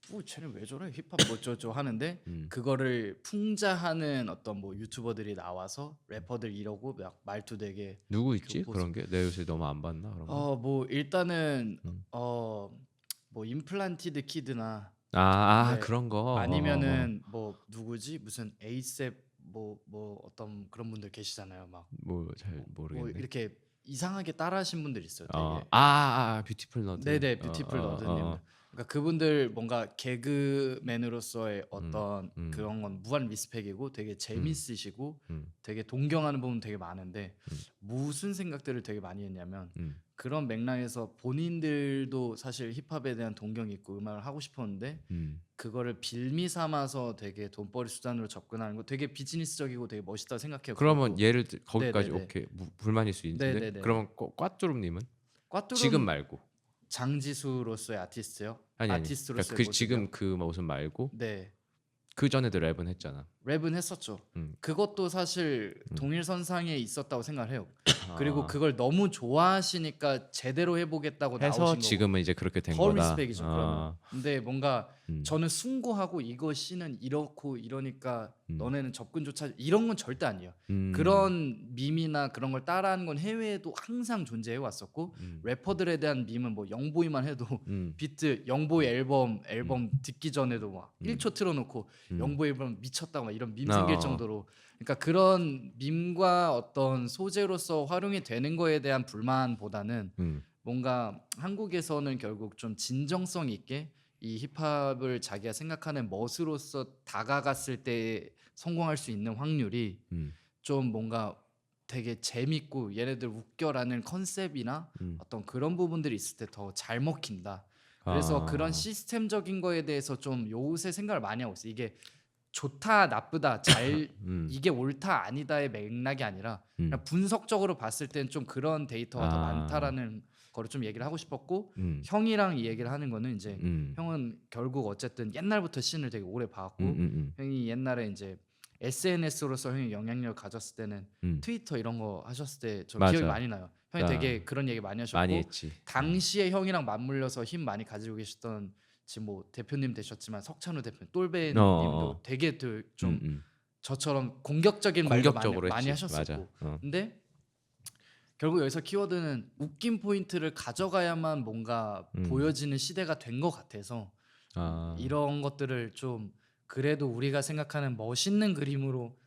뭐 쟤는 왜 저래 힙합 뭐저저 하는데 그거를 풍자하는 어떤 뭐 유튜버들이 나와서 래퍼들 이러고 막 말투 되게 누구 있지? 그 그런 게 내가 요새 너무 안 봤나 그런 거. 뭐 일단은 뭐 임플란티드 키드나 네. 그런 거. 아니면은 뭐 누구지 무슨 에이셉 뭐 어떤 그런 분들 계시잖아요. 막 뭐 잘 뭐 모르겠네. 이렇게 이상하게 따라하신 분들 있어요. 되게. 뷰티풀 너드. 네네 뷰티풀 너드님. 그러니까 그분들 뭔가 개그맨으로서의 어떤 그런 건 무한 리스펙이고 되게 재밌으시고 되게 동경하는 부분 되게 많은데 무슨 생각들을 되게 많이 했냐면 그런 맥락에서 본인들도 사실 힙합에 대한 동경이 있고 음악을 하고 싶었는데 그거를 빌미 삼아서 되게 돈벌이 수단으로 접근하는 거 되게 비즈니스적이고 되게 멋있다고 생각해요. 그러면 그것도. 예를 들 거기까지 네네네. 오케이 불만일 수 있는데 네네네. 그러면 꽈뚜rum님은 꽈뚜름 지금 말고 장지수로서의 아티스트요? 아니 아티스트로서의 그러니까 그 모습이요? 지금 그 모습 말고 네. 그 전에도 랩은 했잖아. 랩은 했었죠. 그것도 사실 동일선상에 있었다고 생각을 해요. 그리고 그걸 너무 좋아하시니까 제대로 해보겠다고 해서 나오신 거고 지금은 이제 그렇게 된 더 거다. 리스펙이죠. 그러면. 근데 뭔가 저는 숭고하고 이거 씨는 이렇고 이러니까 너네는 접근조차 이런 건 절대 아니에요. 그런 밈이나 그런 걸 따라하는 건 해외에도 항상 존재해 왔었고 래퍼들에 대한 밈은 뭐 영보이만 해도 비트 영보이 앨범 듣기 전에도 막 1초 틀어놓고 영보이 앨범 미쳤다고 막 이런 밈 생길 정도로 그러니까 그런 밈과 어떤 소재로서 활용이 되는 거에 대한 불만보다는 뭔가 한국에서는 결국 좀 진정성 있게 이 힙합을 자기가 생각하는 멋으로서 다가갔을 때 성공할 수 있는 확률이 좀 뭔가 되게 재밌고 얘네들 웃겨라는 컨셉이나 어떤 그런 부분들이 있을 때 더 잘 먹힌다. 그래서 그런 시스템적인 거에 대해서 좀 요새 생각을 많이 하고 있어요. 이게 좋다 나쁘다 잘 이게 옳다 아니다의 맥락이 아니라 그냥 분석적으로 봤을 땐 좀 그런 데이터가 더 많다라는 거를 좀 얘기를 하고 싶었고 형이랑 이 얘기를 하는 거는 이제 형은 결국 어쨌든 옛날부터 씬을 되게 오래 봐왔고 형이 옛날에 이제 SNS로서 형이 영향력을 가졌을 때는 음. 트위터 이런 거 하셨을 때 저 맞아. 기억이 많이 나요. 형이 아. 되게 그런 얘기 많이 하셨고 많이 했지. 당시에 형이랑 맞물려서 힘 많이 가지고 계셨던 지금 뭐 대표님 되셨지만 석찬우 대표, 똘베님도 되게 좀 저처럼 공격적인 말도 공격적으로 많이 했지. 맞아. 하셨었고 근데 결국 여기서 키워드는 웃긴 포인트를 가져가야만 뭔가 보여지는 시대가 된 것 같아서 아. 이런 것들을 좀 그래도 우리가 생각하는 멋있는 그림으로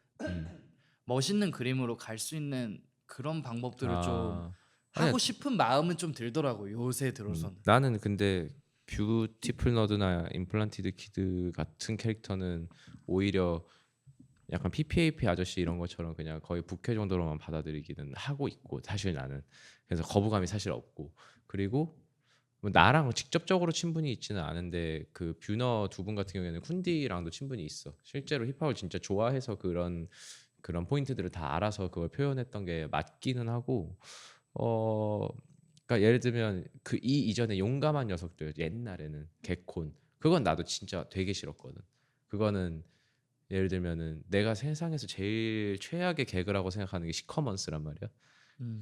멋있는 그림으로 갈 수 있는 그런 방법들을 좀 아. 아니야. 하고 싶은 마음은 좀 들더라고요. 요새 들어서는. 나는 근데 뷰티풀 너드나 임플란티드 키드 같은 캐릭터는 오히려 약간 PPAP 아저씨 이런 것처럼 그냥 거의 부캐 정도로만 받아들이기는 하고 있고 사실 나는 그래서 거부감이 사실 없고 그리고 뭐 나랑 직접적으로 친분이 있지는 않은데 그 뷰너 두 분 같은 경우에는 쿤디랑도 친분이 있어. 실제로 힙합을 진짜 좋아해서 그런 포인트들을 다 알아서 그걸 표현했던 게 맞기는 하고 그러니까 예를 들면 그 이 이전에 용감한 녀석들 옛날에는 개콘 그건 나도 진짜 되게 싫었거든. 그거는 예를 들면은 내가 세상에서 제일 최악의 개그라고 생각하는 게 시커먼스란 말이야.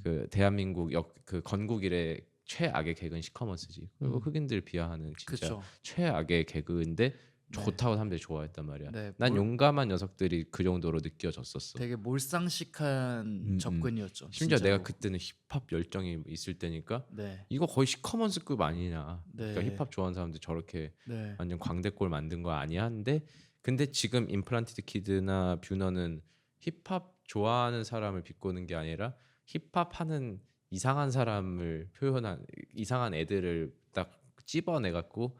그 대한민국 그 건국 이래 최악의 개그는 시커먼스지. 그리고 흑인들 비하하는 진짜 그쵸. 최악의 개그인데 네. 좋다고 사람들이 좋아했단 말이야. 네, 난 용감한 녀석들이 그 정도로 느껴졌었어. 되게 몰상식한 접근이었죠. 심지어 진짜로. 내가 그때는 힙합 열정이 있을 때니까 네. 이거 거의 시커먼스급 아니냐. 네. 그러니까 힙합 좋아하는 사람들 저렇게 네. 완전 광대꼴 만든 거 아니야? 근데 지금 임플란티드 키드나 뷰너는 힙합 좋아하는 사람을 비꼬는 게 아니라 힙합 하는 이상한 사람을 표현한 이상한 애들을 딱 찝어내 갖고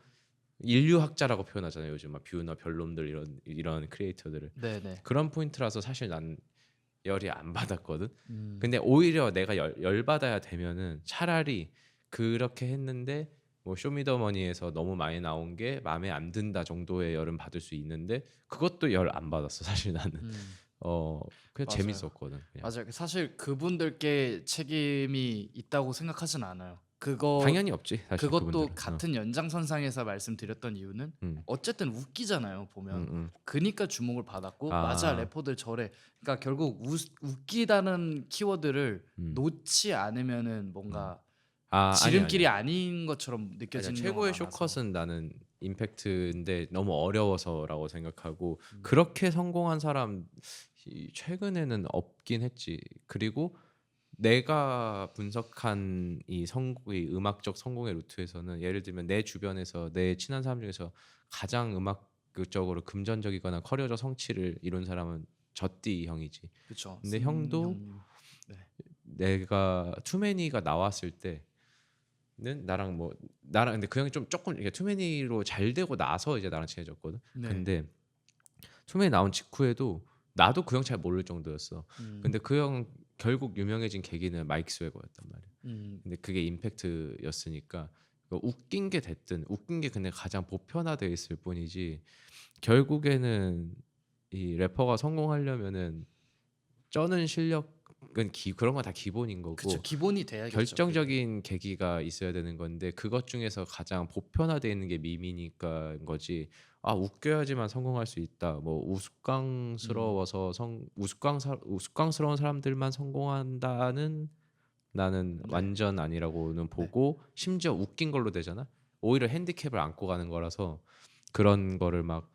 인류학자라고 표현하잖아요. 요즘 막 뷰너 별놈들 이런 크리에이터들을. 네, 네. 그런 포인트라서 사실 난 열이 안 받았거든. 음. 근데 오히려 내가 열 받아야 되면은 차라리 그렇게 했는데 뭐 쇼미더머니에서 너무 많이 나온 게 마음에 안 든다 정도의 열은 받을 수 있는데 그것도 열 안 받았어 사실 나는. 그냥 맞아요. 재밌었거든. 그냥. 맞아요. 사실 그분들께 책임이 있다고 생각하진 않아요. 그거 당연히 없지 사실 그것도 그분들은. 같은 연장선상에서 말씀드렸던 이유는 음. 어쨌든 웃기잖아요 보면. 음. 그니까 주목을 받았고 아. 맞아 래퍼들 저래. 그러니까 결국 웃기다는 키워드를 놓지 않으면은 뭔가 지름길이 아닌 것처럼 느껴지는 최고의 경우가 많아서. 쇼컷은 나는 임팩트인데 너무 어려워서라고 생각하고 그렇게 성공한 사람 최근에는 없긴 했지. 그리고 내가 분석한 이 음악적 성공의 루트에서는 예를 들면 내 주변에서 내 친한 사람 중에서 가장 음악적으로 금전적이거나 커리어적 성취를 이룬 사람은 저띠 형이지. 그렇죠. 근데 형도 네. 내가 투매니가 나왔을 때는 나랑 근데 그 형이 좀 조금 이렇게 투매니로 잘 되고 나서 이제 나랑 친해졌거든. 네. 근데 투매니 나온 직후에도 나도 그 형 잘 모를 정도였어. 근데 그 형 결국 유명해진 계기는 마이크 스웨거였단 말이야. 근데 그게 임팩트였으니까 웃긴 게 됐든 웃긴 게 근데 가장 보편화돼 있을 뿐이지 결국에는 이 래퍼가 성공하려면은 쩌는 실력은 그런 건 다 기본인 거고 그쵸, 기본이 돼야겠죠. 결정적인 계기가 있어야 되는 건데 그것 중에서 가장 보편화돼 있는 게 밈이니까 거지. 아 웃겨야지만 성공할 수 있다. 뭐 우스꽝스러워서 우스꽝스러운 사람들만 성공한다는 나는 완전 아니라고는 보고 심지어 웃긴 걸로 되잖아. 오히려 핸디캡을 안고 가는 거라서 그런 거를 막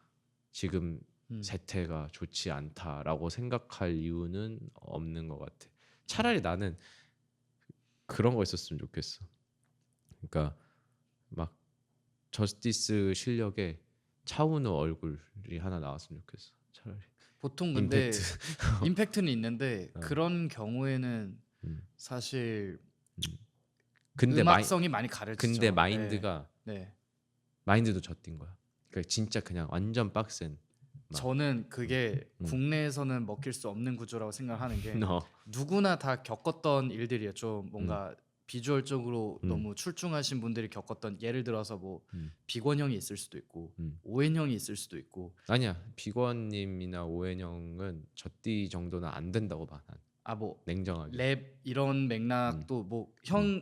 지금 세태가 좋지 않다라고 생각할 이유는 없는 것 같아. 차라리 나는 그런 거 있었으면 좋겠어. 그러니까 막 저스티스 실력에 차은우 얼굴이 하나 나왔으면 좋겠어. 차라리. 보통 근데 임팩트. 임팩트는 있는데 그런 경우에는 사실 근데 음악성이 많이 가려지죠. 근데 마인드가 네. 마인드도 젖뛴 거야. 그러니까 진짜 그냥 완전 빡센. 저는 그게 국내에서는 먹힐 수 없는 구조라고 생각하는 게 너. 누구나 다 겪었던 일들이에요. 좀 뭔가 비주얼적으로 너무 출중하신 분들이 겪었던 예를 들어서 뭐 비권형이 있을 수도 있고 오해형이 있을 수도 있고 아니야 비권님이나 오해영은 저띠 정도는 안 된다고 봐 난. 뭐 냉정하게. 랩 이런 맥락도 뭐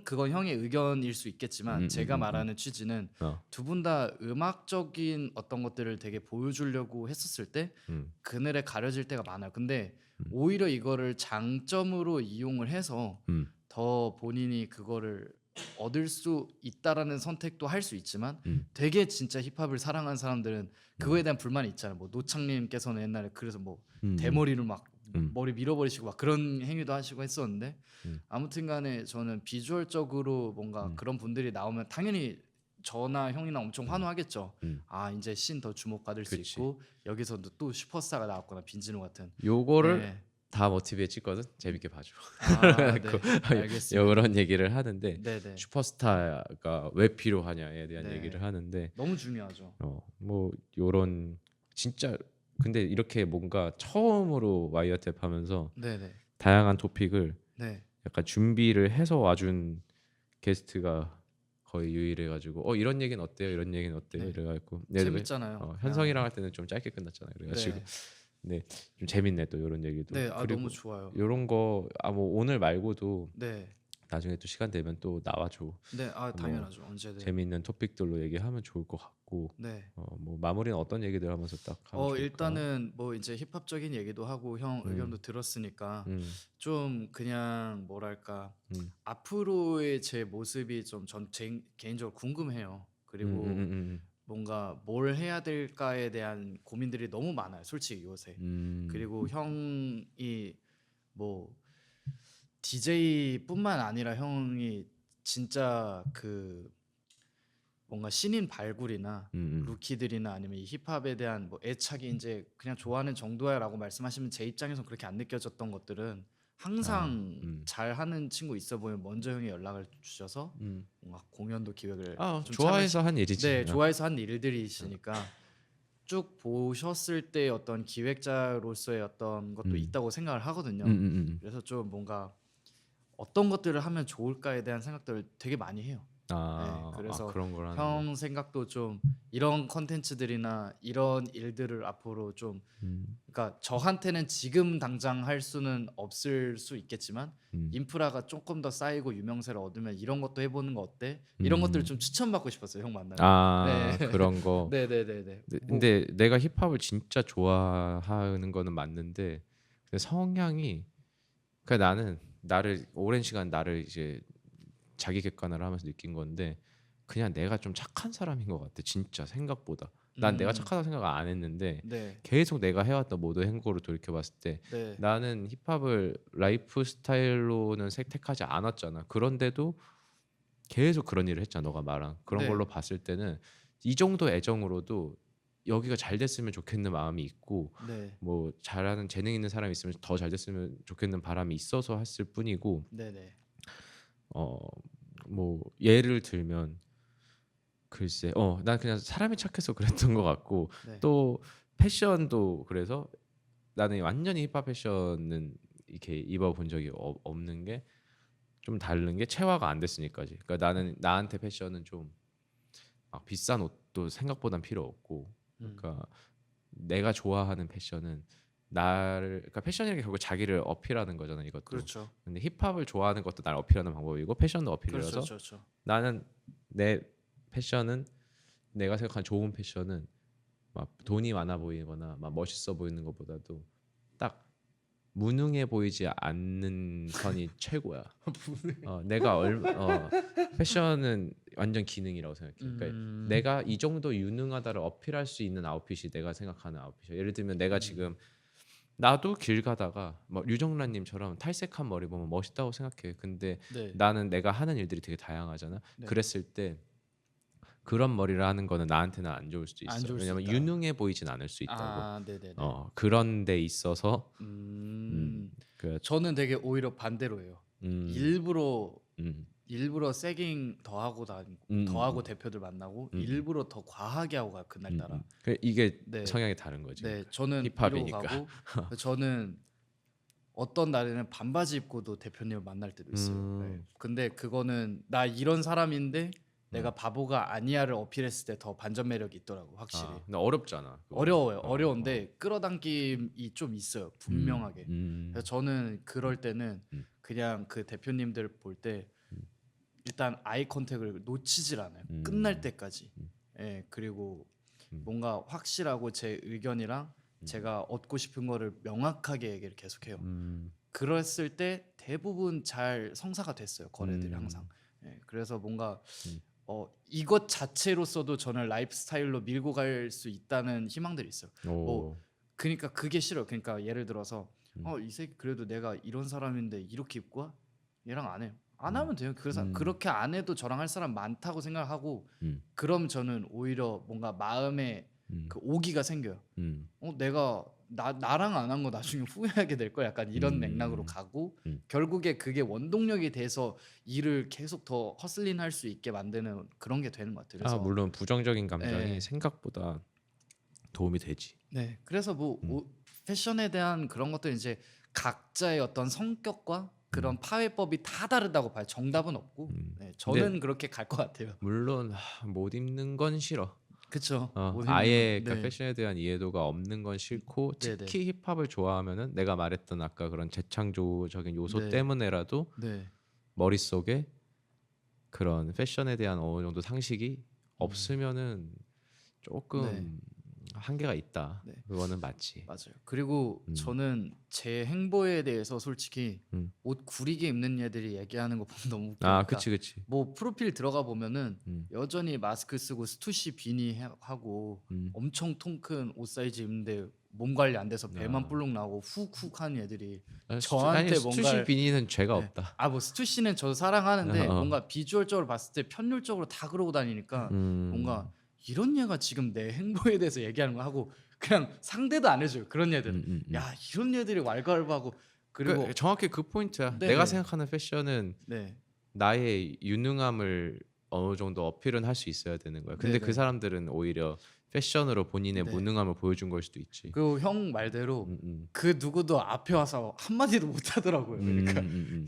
그건 형의 의견일 수 있겠지만 제가 말하는 취지는 두 분 다 음악적인 어떤 것들을 되게 보여주려고 했었을 때 그늘에 가려질 때가 많아요. 근데 오히려 이거를 장점으로 이용을 해서 더 본인이 그거를 얻을 수 있다라는 선택도 할 수 있지만 되게 진짜 힙합을 사랑하는 사람들은 그거에 대한 불만이 있잖아요. 뭐 노창님께서는 옛날에 그래서 뭐 대머리를 막 머리 밀어버리시고 막 그런 행위도 하시고 했었는데 아무튼간에 저는 비주얼적으로 뭔가 그런 분들이 나오면 당연히 저나 형이나 엄청 환호하겠죠. 아 이제 신 더 주목받을 수 그치. 있고 여기서 또 슈퍼스타가 나왔거나 빈진호 같은. 요거를 네. 다 모티브에 찍거든. 재밌게 봐줘. 아, 네. 알겠습니다. 이런 얘기를 하는데 네네. 슈퍼스타가 왜 필요하냐에 대한 네. 얘기를 하는데 너무 중요하죠. 뭐 요런 진짜 근데 이렇게 뭔가 처음으로 와이어탭 하면서 네네. 다양한 토픽을 네. 약간 준비를 해서 와준 게스트가 거의 유일해가지고 이런 얘기는 어때요? 이런 얘기는 어때요? 네. 이래가지고 재밌잖아요. 현성이랑 할 때는 좀 짧게 끝났잖아요. 그래가지고 네. 네, 좀 재밌네 또 이런 얘기도. 네. 그리고 너무 좋아요. 이런 거 뭐 오늘 말고도 네. 나중에 또 시간 되면 또 나와줘. 네. 당연하죠. 언제든. 재밌는 토픽들로 얘기하면 좋을 것 같고. 네. 뭐 마무리는 어떤 얘기들 하면서 딱 하면 좋을까? 일단은 뭐 이제 힙합적인 얘기도 하고 형 의견도 들었으니까 좀 그냥 뭐랄까 앞으로의 제 모습이 좀 전 개인적으로 궁금해요. 그리고 뭔가 뭘 해야 될까에 대한 고민들이 너무 많아요. 솔직히 요새. 그리고 형이 뭐 DJ뿐만 아니라 형이 진짜 그 뭔가 신인 발굴이나 루키들이나 아니면 이 힙합에 대한 뭐 애착이 이제 그냥 좋아하는 정도야라고 말씀하시면 제 입장에선 그렇게 안 느껴졌던 것들은 항상 잘하는 친구 있어 보이면 먼저 형이 연락을 주셔서 뭔가 공연도 기획을 좀 좋아해서 한 일이지. 네, 좋아해서 한 일들이시니까 쭉 보셨을 때 어떤 기획자로서의 어떤 것도 있다고 생각을 하거든요. 그래서 좀 뭔가 어떤 것들을 하면 좋을까에 대한 생각들을 되게 많이 해요. 네, 그래서 그런 걸 하는 형 생각도 좀 이런 컨텐츠들이나 이런 일들을 앞으로 좀 그러니까 저한테는 지금 당장 할 수는 없을 수 있겠지만 인프라가 조금 더 쌓이고 유명세를 얻으면 이런 것도 해보는 거 어때? 이런 것들을 좀 추천받고 싶었어요, 형 만나면. 네. 그런 거. 네네네네. 근데 내가 힙합을 진짜 좋아하는 거는 맞는데 근데 성향이 그러니까 나는 나를 오랜 시간 나를 이제 자기 객관화를 하면서 느낀 건데 그냥 내가 좀 착한 사람인 것 같아. 진짜 생각보다. 난 내가 착하다고 생각 안 했는데 네. 계속 내가 해왔던 모든 행보를 돌이켜봤을 때 네. 나는 힙합을 라이프 스타일로는 택하지 않았잖아. 그런데도 계속 그런 일을 했잖아. 너가 말한 그런 네. 걸로 봤을 때는 이 정도 애정으로도 여기가 잘 됐으면 좋겠는 마음이 있고 네. 뭐 잘하는 재능 있는 사람이 있으면 더 잘 됐으면 좋겠는 바람이 있어서 했을 뿐이고 네네. 뭐 예를 들면 글쎄 난 그냥 사람이 착해서 그랬던 것 같고 네. 또 패션도 그래서 나는 완전히 힙합 패션은 이렇게 입어본 적이 없는 게 좀 다른 게 체화가 안 됐으니까지. 그러니까 나는 나한테 패션은 좀 비싼 옷도 생각보단 필요 없고 그러니까 내가 좋아하는 패션은 그러니까 패션이라는 게 결국 자기를 어필하는 거잖아 이것도. 그렇죠. 근데 힙합을 좋아하는 것도 날 어필하는 방법이고 패션도 어필이라서 그렇죠. 나는 내 패션은 내가 생각하는 좋은 패션은 막 돈이 많아 보이거나 막 멋있어 보이는 것보다도 딱 무능해 보이지 않는 선이 최고야. 내가 패션은 완전 기능이라고 생각해. 그러니까 내가 이 정도 유능하다를 어필할 수 있는 아웃핏이 내가 생각하는 아웃핏이야. 예를 들면 내가 지금 나도 길 가다가 뭐 류정란님처럼 탈색한 머리 보면 멋있다고 생각해. 근데 네. 나는 내가 하는 일들이 되게 다양하잖아. 네. 그랬을 때 그런 머리를 하는 거는 나한테는 안 좋을 수도 안 있어. 좋을 수 왜냐면 있다. 유능해 보이진 않을 수 있다고. 네네네. 그런 데 있어서 그 저는 되게 오히려 반대로예요. 일부러 세깅 더 하고 다니고 더 하고 대표들 만나고 일부러 더 과하게 하고 가 그날 따라. 이게 네. 성향이 다른 거지. 네, 저는 힙합이니까. 이러고 가고 저는 어떤 날에는 반바지 입고도 대표님을 만날 때도 있어요. 네. 근데 그거는 나 이런 사람인데 내가 바보가 아니야를 어필했을 때 더 반전 매력이 있더라고 확실히. 근데 어렵잖아. 어려워요. 어려운데 끌어당김이 좀 있어요. 분명하게. 음. 그래서 저는 그럴 때는 그냥 그 대표님들 볼 때 일단 아이 컨택을 놓치질 않아요. 끝날 때까지. 예, 그리고 뭔가 확실하고 제 의견이랑 제가 얻고 싶은 거를 명확하게 얘기를 계속해요. 그랬을 때 대부분 잘 성사가 됐어요. 거래들이 항상. 예, 그래서 뭔가 이것 자체로서도 저는 라이프 스타일로 밀고 갈 수 있다는 희망들이 있어요. 뭐 그러니까 그게 싫어요. 그러니까 예를 들어서 이 새끼 그래도 내가 이런 사람인데 이렇게 입고 와? 얘랑 안 해요. 안 하면 돼요. 그래서 그렇게 안 해도 저랑 할 사람 많다고 생각하고 그럼 저는 오히려 뭔가 마음에 그 오기가 생겨요. 내가 나랑 안 한 거 나중에 후회하게 될 거야. 약간 이런 맥락으로 가고 결국에 그게 원동력이 돼서 일을 계속 더 허슬린 할 수 있게 만드는 그런 게 되는 것 같아요. 그래서 물론 부정적인 감정이 네. 생각보다 도움이 되지. 네, 그래서 뭐 패션에 대한 그런 것들 이제 각자의 어떤 성격과 그런 파회법이 다 다르다고 봐요. 정답은 없고. 네, 저는 그렇게 갈 것 같아요. 물론 못 입는 건 싫어. 그렇죠. 아예 그러니까 네. 패션에 대한 이해도가 없는 건 싫고 네네. 특히 힙합을 좋아하면은 내가 말했던 아까 그런 재창조적인 요소 네. 때문에라도 네. 머릿속에 그런 패션에 대한 어느 정도 상식이 없으면은 조금 네. 한계가 있다. 네. 그거는 맞지. 맞아요. 그리고 저는 제 행보에 대해서 솔직히 옷 구리게 입는 애들이 얘기하는 거 보면 너무 웃기니까. 그치. 뭐 프로필 들어가 보면은 여전히 마스크 쓰고 스투시 비니 하고 엄청 통 큰 옷 사이즈 입는데 몸 관리 안 돼서 배만 불룩 나오고 훅훅한 애들이 저한테 스투시 뭔가 비니는 죄가 네. 없다. 뭐 스투시는 저도 사랑하는데 어. 뭔가 비주얼적으로 봤을 때 편률적으로 다 그러고 다니니까 뭔가 이런 얘가 지금 내 행보에 대해서 얘기하는 거 하고 그냥 상대도 안 해줘요. 그런 애들은 야 이런 애들이 왈가왈부하고 그리고 정확히 그 포인트야. 네, 내가 네. 생각하는 패션은 네. 나의 유능함을 어느 정도 어필은 할 수 있어야 되는 거야. 근데 네네. 그 사람들은 오히려 패션으로 본인의 네. 무능함을 보여준 걸 수도 있지. 그리고 형 말대로 그 누구도 앞에 와서 한마디도 못 하더라고요. 그러니까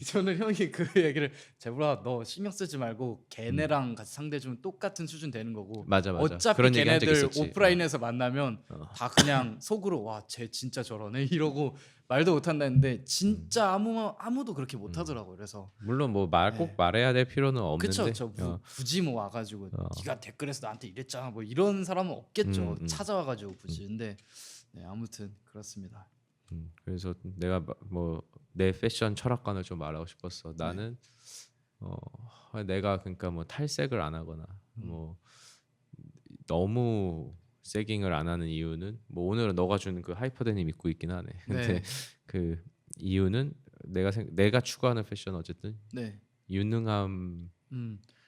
저는 형이 그 얘기를 제브라 너 신경 쓰지 말고 걔네랑 같이 상대 주면 똑같은 수준 되는 거고 맞아. 어차피 그런 얘기 한 적 걔네들 있었지. 오프라인에서 만나면 다 그냥 속으로 와 쟤 진짜 저러네 이러고 말도 못 한다는데 진짜 아무도 그렇게 못 하더라고요. 그래서 물론 뭐 꼭 네. 말해야 될 필요는 없는데. 그쵸. 굳이 뭐 와가지고 네가 댓글에서 나한테 이랬잖아 뭐 이런 사람은 없겠죠. 찾아와가지고 굳이. 근데 네, 아무튼 그렇습니다. 그래서 내가 뭐 내 패션 철학관을 좀 말하고 싶었어. 나는 내가 그러니까 뭐 탈색을 안 하거나 뭐 너무 세깅을 안 하는 이유는 뭐 오늘은 너가 주는 그 하이퍼데님 입고 있긴 하네. 근데 네. 그 이유는 내가 추구하는 패션 어쨌든 네. 유능함을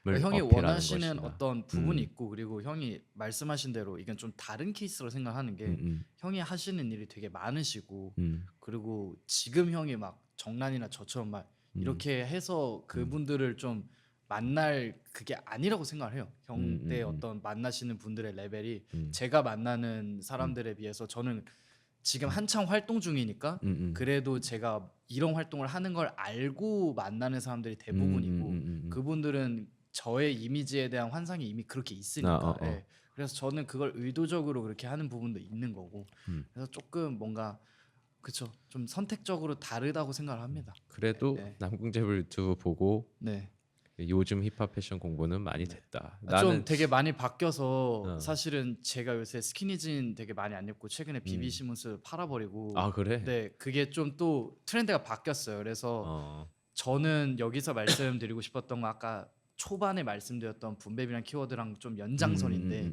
그러니까 형이 어필하는 원하시는 것이다. 어떤 부분이 있고 그리고 형이 말씀하신 대로 이건 좀 다른 케이스로 생각하는 게 형이 하시는 일이 되게 많으시고 그리고 지금 형이 막 정란이나 저처럼 막 이렇게 해서 그분들을 좀 만날 그게 아니라고 생각을 해요. 형 때 어떤 만나시는 분들의 레벨이 제가 만나는 사람들에 비해서 저는 지금 한창 활동 중이니까 그래도 제가 이런 활동을 하는 걸 알고 만나는 사람들이 대부분이고 그분들은 저의 이미지에 대한 환상이 이미 그렇게 있으니까 예. 그래서 저는 그걸 의도적으로 그렇게 하는 부분도 있는 거고 그래서 조금 뭔가 그쵸 좀 선택적으로 다르다고 생각을 합니다. 그래도 네. 남궁재블 유튜브 보고 네. 요즘 힙합 패션 공부는 많이 됐다. 좀 나는 되게 많이 바뀌어서 사실은 제가 요새 스키니진 되게 많이 안 입고 최근에 비비 시몬스 팔아버리고 그래? 네 그게 좀 또 트렌드가 바뀌었어요. 그래서 저는 여기서 말씀드리고 싶었던 거 아까 초반에 말씀드렸던 붐베이비란 키워드랑 좀 연장선인데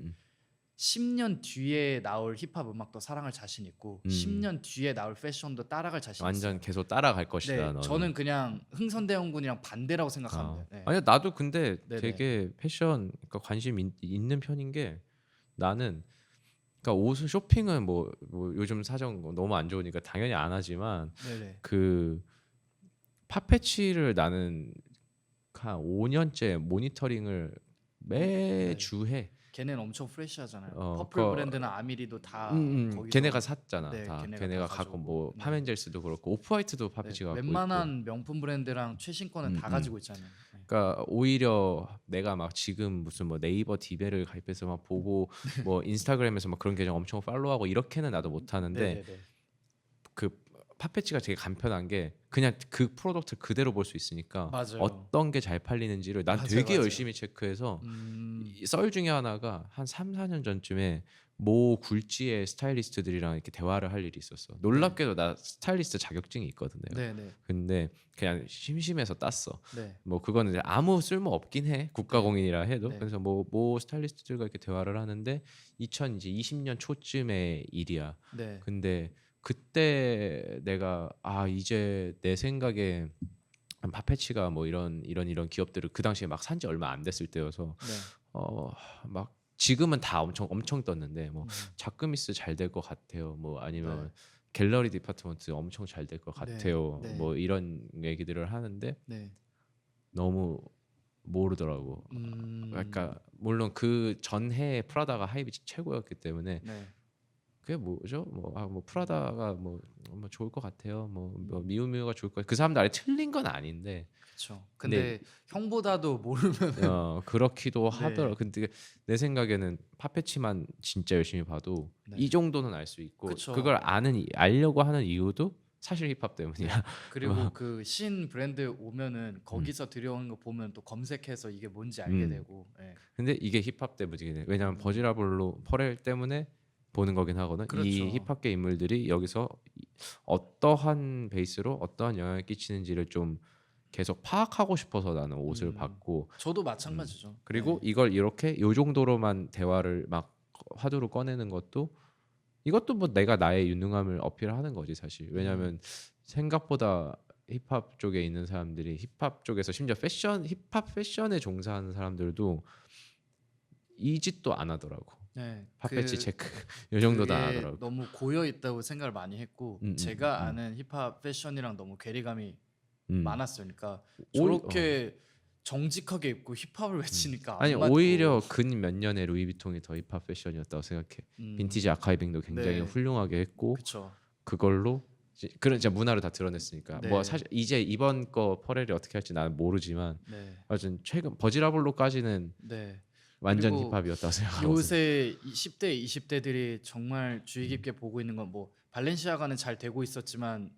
10년 뒤에 나올 힙합 음악도 사랑할 자신 있고 10년 뒤에 나올 패션도 따라갈 자신 완전 있어요. 계속 따라갈 것이다. 네, 너는. 저는 그냥 흥선대원군이랑 반대라고 생각합니다. 네. 아니야 나도 근데 네네. 되게 패션 그러니까 관심 있는 편인 게 나는 그러니까 옷을 쇼핑은 뭐 요즘 사정 너무 안 좋으니까 당연히 안 하지만 네네. 그 팝패치를 나는 한 5년째 모니터링을 매주 해. 걔네는 엄청 프레시하잖아요. 퍼플 그거- 브랜드나 아미리도 다 거기서 걔네가 샀잖아. 네, 다 걔네가 걔네가 다 갖고 가지고. 뭐 네. 파멘젤스도 그렇고 오프화이트도 팝패치 네, 갖고 웬만한 명품 브랜드랑 최신권은 다 가지고 있잖아요. 네. 있고. 그러니까 오히려 내가 막 지금 무슨 뭐 네이버 디베를 가입해서 막 보고 뭐 인스타그램에서 막 그런 계정 엄청 팔로우하고 이렇게는 나도 못 하는데 네네네. 그 팟패치가 되게 간편한 게 그냥 그 프로덕트를 그대로 볼 수 있으니까 맞아요. 어떤 게 잘 팔리는지를 난 맞아요, 되게 맞아요. 열심히 체크해서 음. 이 썰 중에 하나가 한 3, 4년 전쯤에 모 굴지의 스타일리스트들이랑 이렇게 대화를 할 일이 있었어. 놀랍게도 나 스타일리스트 자격증이 있거든요. 네네. 근데 그냥 심심해서 땄어. 네. 뭐 그거는 이제 아무 쓸모 없긴 해. 국가공인이라 해도. 네. 그래서 모 스타일리스트들과 이렇게 대화를 하는데 2020년 초쯤의 일이야. 네. 근데 그때 내가 이제 내 생각에 팟패치가 뭐 이런 기업들을 그 당시에 막 산지 얼마 안 됐을 때여서 네. 막 지금은 다 엄청 떴는데 뭐 음. 자크미스 잘 될 것 같아요. 뭐 아니면 네. 갤러리 디파트먼트 엄청 잘 될 것 네. 같아요. 네. 뭐 이런 얘기들을 하는데 네. 너무 모르더라고. 그러니까 물론 그 전해에 프라다가 하이브 최고였기 때문에 네. 그게 뭐죠? 뭐 프라다가 뭐 좋을 것 같아요. 뭐 미우미우가 좋을 것 같아요. 그 사람들 아예 틀린 건 아닌데 그렇죠. 근데 근데 형보다도 모르면 그렇기도 네. 하더라. 근데 내 생각에는 팟패치만 진짜 열심히 봐도 네. 이 정도는 알 수 있고 그쵸. 그걸 알려고 하는 이유도 사실 힙합 때문이야. 그리고 그 신 브랜드 오면은 거기서 들여오는 거 보면 또 검색해서 이게 뭔지 알게 되고. 네. 근데 이게 힙합 때문이긴 해. 왜냐면 버지라블로 퍼렐 때문에 보는 거긴 하거든. 그렇죠. 이 힙합계 인물들이 여기서 어떠한 베이스로 어떠한 영향을 끼치는지를 좀 계속 파악하고 싶어서 나는 옷을 봤고 저도 마찬가지죠. 그리고 네. 이걸 이렇게 요 정도로만 대화를 막 화두로 꺼내는 것도 이것도 뭐 내가 나의 유능함을 어필하는 거지 사실. 왜냐면 생각보다 힙합 쪽에 있는 사람들이 힙합 쪽에서 심지어 힙합 패션에 종사하는 사람들도 이 짓도 안 하더라고. 네. 팟패치 체크 요 정도도 안 그게 하더라고. 너무 고여 있다고 생각을 많이 했고 제가 아는 힙합 패션이랑 너무 괴리감이 많았으니까 저렇게 정직하게 입고 힙합을 외치니까 안 아니 맞고. 오히려 근 몇 년에 루이비통이 더 힙합 패션이었다고 생각해. 빈티지 아카이빙도 굉장히 네. 훌륭하게 했고 그쵸. 그걸로 그런 진짜 문화를 다 드러냈으니까 네. 뭐 사실 이제 이번 거 퍼렐이 어떻게 할지 나는 모르지만 네. 하여튼 최근 버지라블로까지는 네. 완전 그리고 힙합이었다고 생각하고 요새 10대, 20대들이 정말 주의 깊게 보고 있는 건 뭐 발렌시아가는 잘 되고 있었지만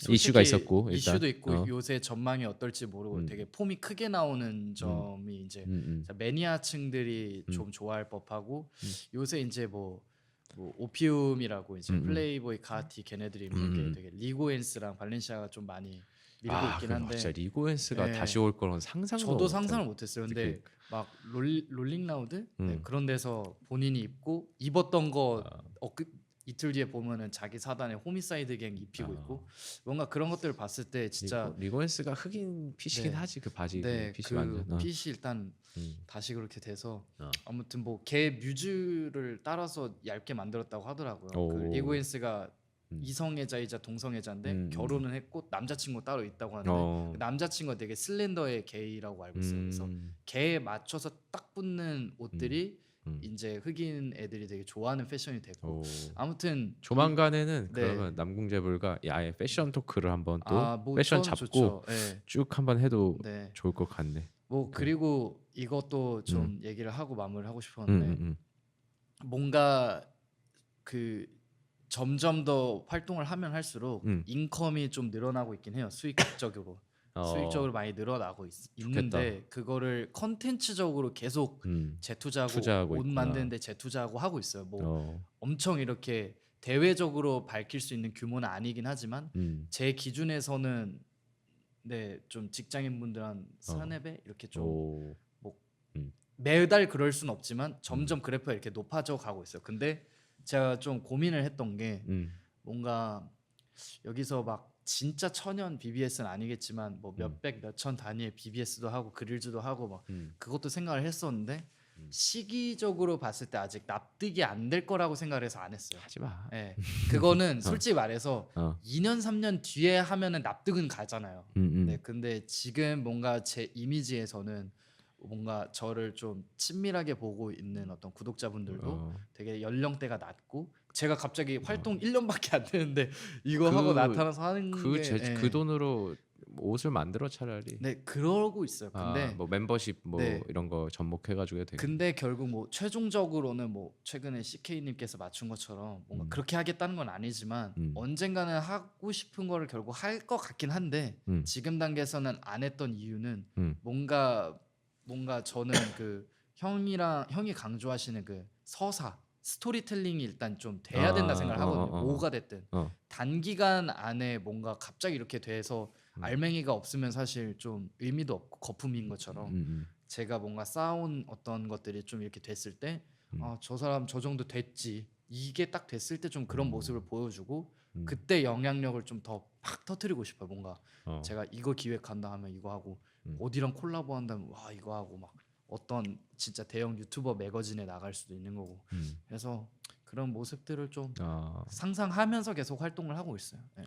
이슈가 솔직히 있었고 일단. 이슈도 있고 요새 전망이 어떨지 모르고 되게 폼이 크게 나오는 점이 이제 매니아층들이 좀 좋아할 법하고 요새 이제 뭐 오피움이라고 이제 플레이보이 카티 걔네들이 이렇게 되게 리고엔스랑 발렌시아가 좀 많이 밀고 있긴 한데 진짜 리고엔스가 네. 다시 올 거는 상상도 저도 못해. 상상을 못했어요. 근데 특히. 막 롤링라우드 네, 그런 데서 본인이 입고 입었던 거 이틀 뒤에 보면은 자기 사단에 호미사이드 갱 입히고 있고 뭔가 그런 것들을 봤을 때 진짜 리고엔스가 흑인 핏이긴 네. 하지 그 바지 네, 핏이 그 완전. 핏이 일단 다시 그렇게 돼서 어. 아무튼 뭐 걔 뮤즈를 따라서 얇게 만들었다고 하더라고요. 그 오. 리고엔스가 이성애자이자 동성애자인데 결혼은 했고 남자친구 따로 있다고 하는데 그 남자친구가 되게 슬렌더의 게이라고 알고 있어요. 그래서 걔에 맞춰서 딱 붙는 옷들이 이제 흑인 애들이 되게 좋아하는 패션이 되고 아무튼 조만간에는 네. 그러면 남궁재불가 아예 패션 토크를 한번 또 뭐 패션 저는 잡고 좋죠. 네. 쭉 한번 해도 네. 좋을 것 같네. 뭐 그리고 이것도 좀 얘기를 하고 마무리를 하고 싶었는데 뭔가 그 점점 더 활동을 하면 할수록 인컴이 좀 늘어나고 있긴 해요. 수익적으로 수익적으로 많이 늘어나고 있는데 그거를 컨텐츠적으로 계속 재투자하고 투자하고 옷 있구나. 만드는데 재투자하고 하고 있어요. 뭐 엄청 이렇게 대외적으로 밝힐 수 있는 규모는 아니긴 하지만 제 기준에서는 네, 좀 직장인분들 한 3-4배 이렇게 좀 뭐 매달 그럴 순 없지만 점점 그래프가 이렇게 높아져 가고 있어요. 근데 제가 좀 고민을 했던 게 뭔가 여기서 막 진짜 천연 BBS는 아니겠지만 뭐 몇백 몇천 단위의 BBS도 하고 그릴즈도 하고 막 그것도 생각을 했었는데 시기적으로 봤을 때 아직 납득이 안 될 거라고 생각을 해서 안 했어요. 하지 마. 네, 그거는 솔직히 말해서 2년 3년 뒤에 하면은 납득은 가잖아요. 네, 근데 지금 뭔가 제 이미지에서는 뭔가 저를 좀 친밀하게 보고 있는 어떤 구독자분들도 되게 연령대가 낮고 제가 갑자기 활동 1년밖에 안 되는데 이거 하고 나타나서 하는 게 그 돈으로 옷을 만들어 차라리. 네, 그러고 있어요. 근데 뭐 멤버십 뭐 네. 이런 거 접목해가지고 해도 되고. 근데 결국 뭐 최종적으로는 뭐 최근에 CK님께서 맞춘 것처럼 뭔가 그렇게 하겠다는 건 아니지만 언젠가는 하고 싶은 거를 결국 할 것 같긴 한데 지금 단계에서는 안 했던 이유는 뭔가 저는 그 형이 강조하시는 그 서사 스토리텔링이 일단 좀 돼야 된다 생각을 하거든요. 뭐가 됐든 단기간 안에 뭔가 갑자기 이렇게 돼서 알맹이가 없으면 사실 좀 의미도 없고 거품인 것처럼 제가 뭔가 쌓아온 어떤 것들이 좀 이렇게 됐을 때 저 사람 저 정도 됐지 이게 딱 됐을 때 좀 그런 모습을 보여주고 그때 영향력을 좀 더 팍 터트리고 싶어요. 뭔가 제가 이거 기획한다 하면 이거 하고 어디랑 콜라보 한다면 와 이거 하고 막 어떤 진짜 대형 유튜버 매거진에 나갈 수도 있는 거고 그래서 그런 모습들을 좀 상상하면서 계속 활동을 하고 있어요. 네.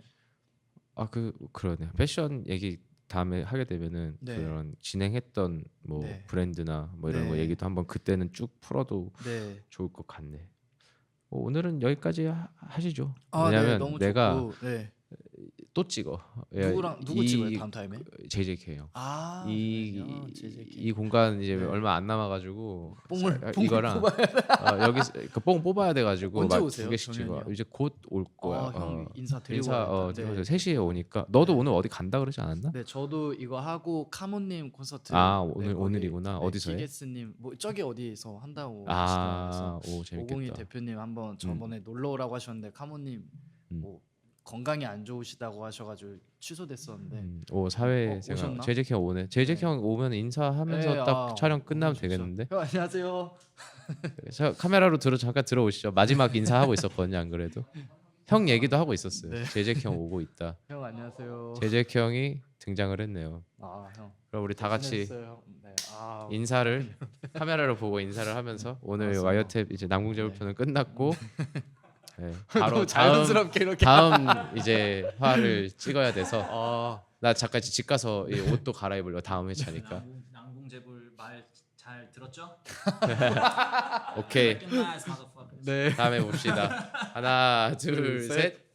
그러네. 패션 얘기 다음에 하게 되면은 네. 그런 진행했던 뭐 네. 브랜드나 뭐 이런 거 네. 얘기도 한번 그때는 쭉 풀어도 네. 좋을 것 같네. 오늘은 여기까지 하시죠. 네, 왜냐면 너무 내가 좋고, 네. 또 찍어. 누구 찍어요 다음 타임에? JJK 형. JJK. 이 공간 이제 네. 얼마 안 남아가지고 뽕을 이거랑 여기 뽕 뽑아야 돼가지고 언제 막 오세요, 2개씩 찍어. 정현이 형? 이제 곧 올 거야. 형 인사 드리고 와야겠다. 들어서 네. 3시에 오니까 너도 오늘 어디 간다 그러지 않았나? 네, 저도 이거 하고 카모님 콘서트. 오늘이구나. 어디서 해? 키게스님 뭐 저기 어디서 한다고 하시더라고요. 오 재밌겠다. 오공이 대표님 한번 저번에 놀러 오라고 하셨는데 카모님 뭐 건강이 안 좋으시다고 하셔가지고 취소됐었는데. 오 사회생활. 오셨나? JJK 형 오네. JJK 형 오면 인사하면서 네, 딱 촬영 끝나면 너무 좋죠. 되겠는데? 형 안녕하세요. 자, 카메라로 잠깐 들어오시죠. 마지막 인사하고 있었거든요, 안 그래도. 형 얘기도 하고 있었어요. 네. JJK 형 오고 있다. 형 안녕하세요. JJK 형이 등장을 했네요. 형. 그럼 우리 다 같이 친해졌어요. 네. 인사를 카메라로 보고 인사를 하면서 오늘 맞습니다. 와이어탭 이제 남궁제불편은 끝났고 네, 바로 너무 자연스럽게 이렇게. 다음 이제 화를 찍어야 돼서 나 잠깐 집 가서 이 옷도 갈아입으려 다음 회차니까. 남궁재불 말 잘 들었죠? 오케이 Recognize, motherfuckers. 네. 다음에 봅시다. 하나 둘 셋.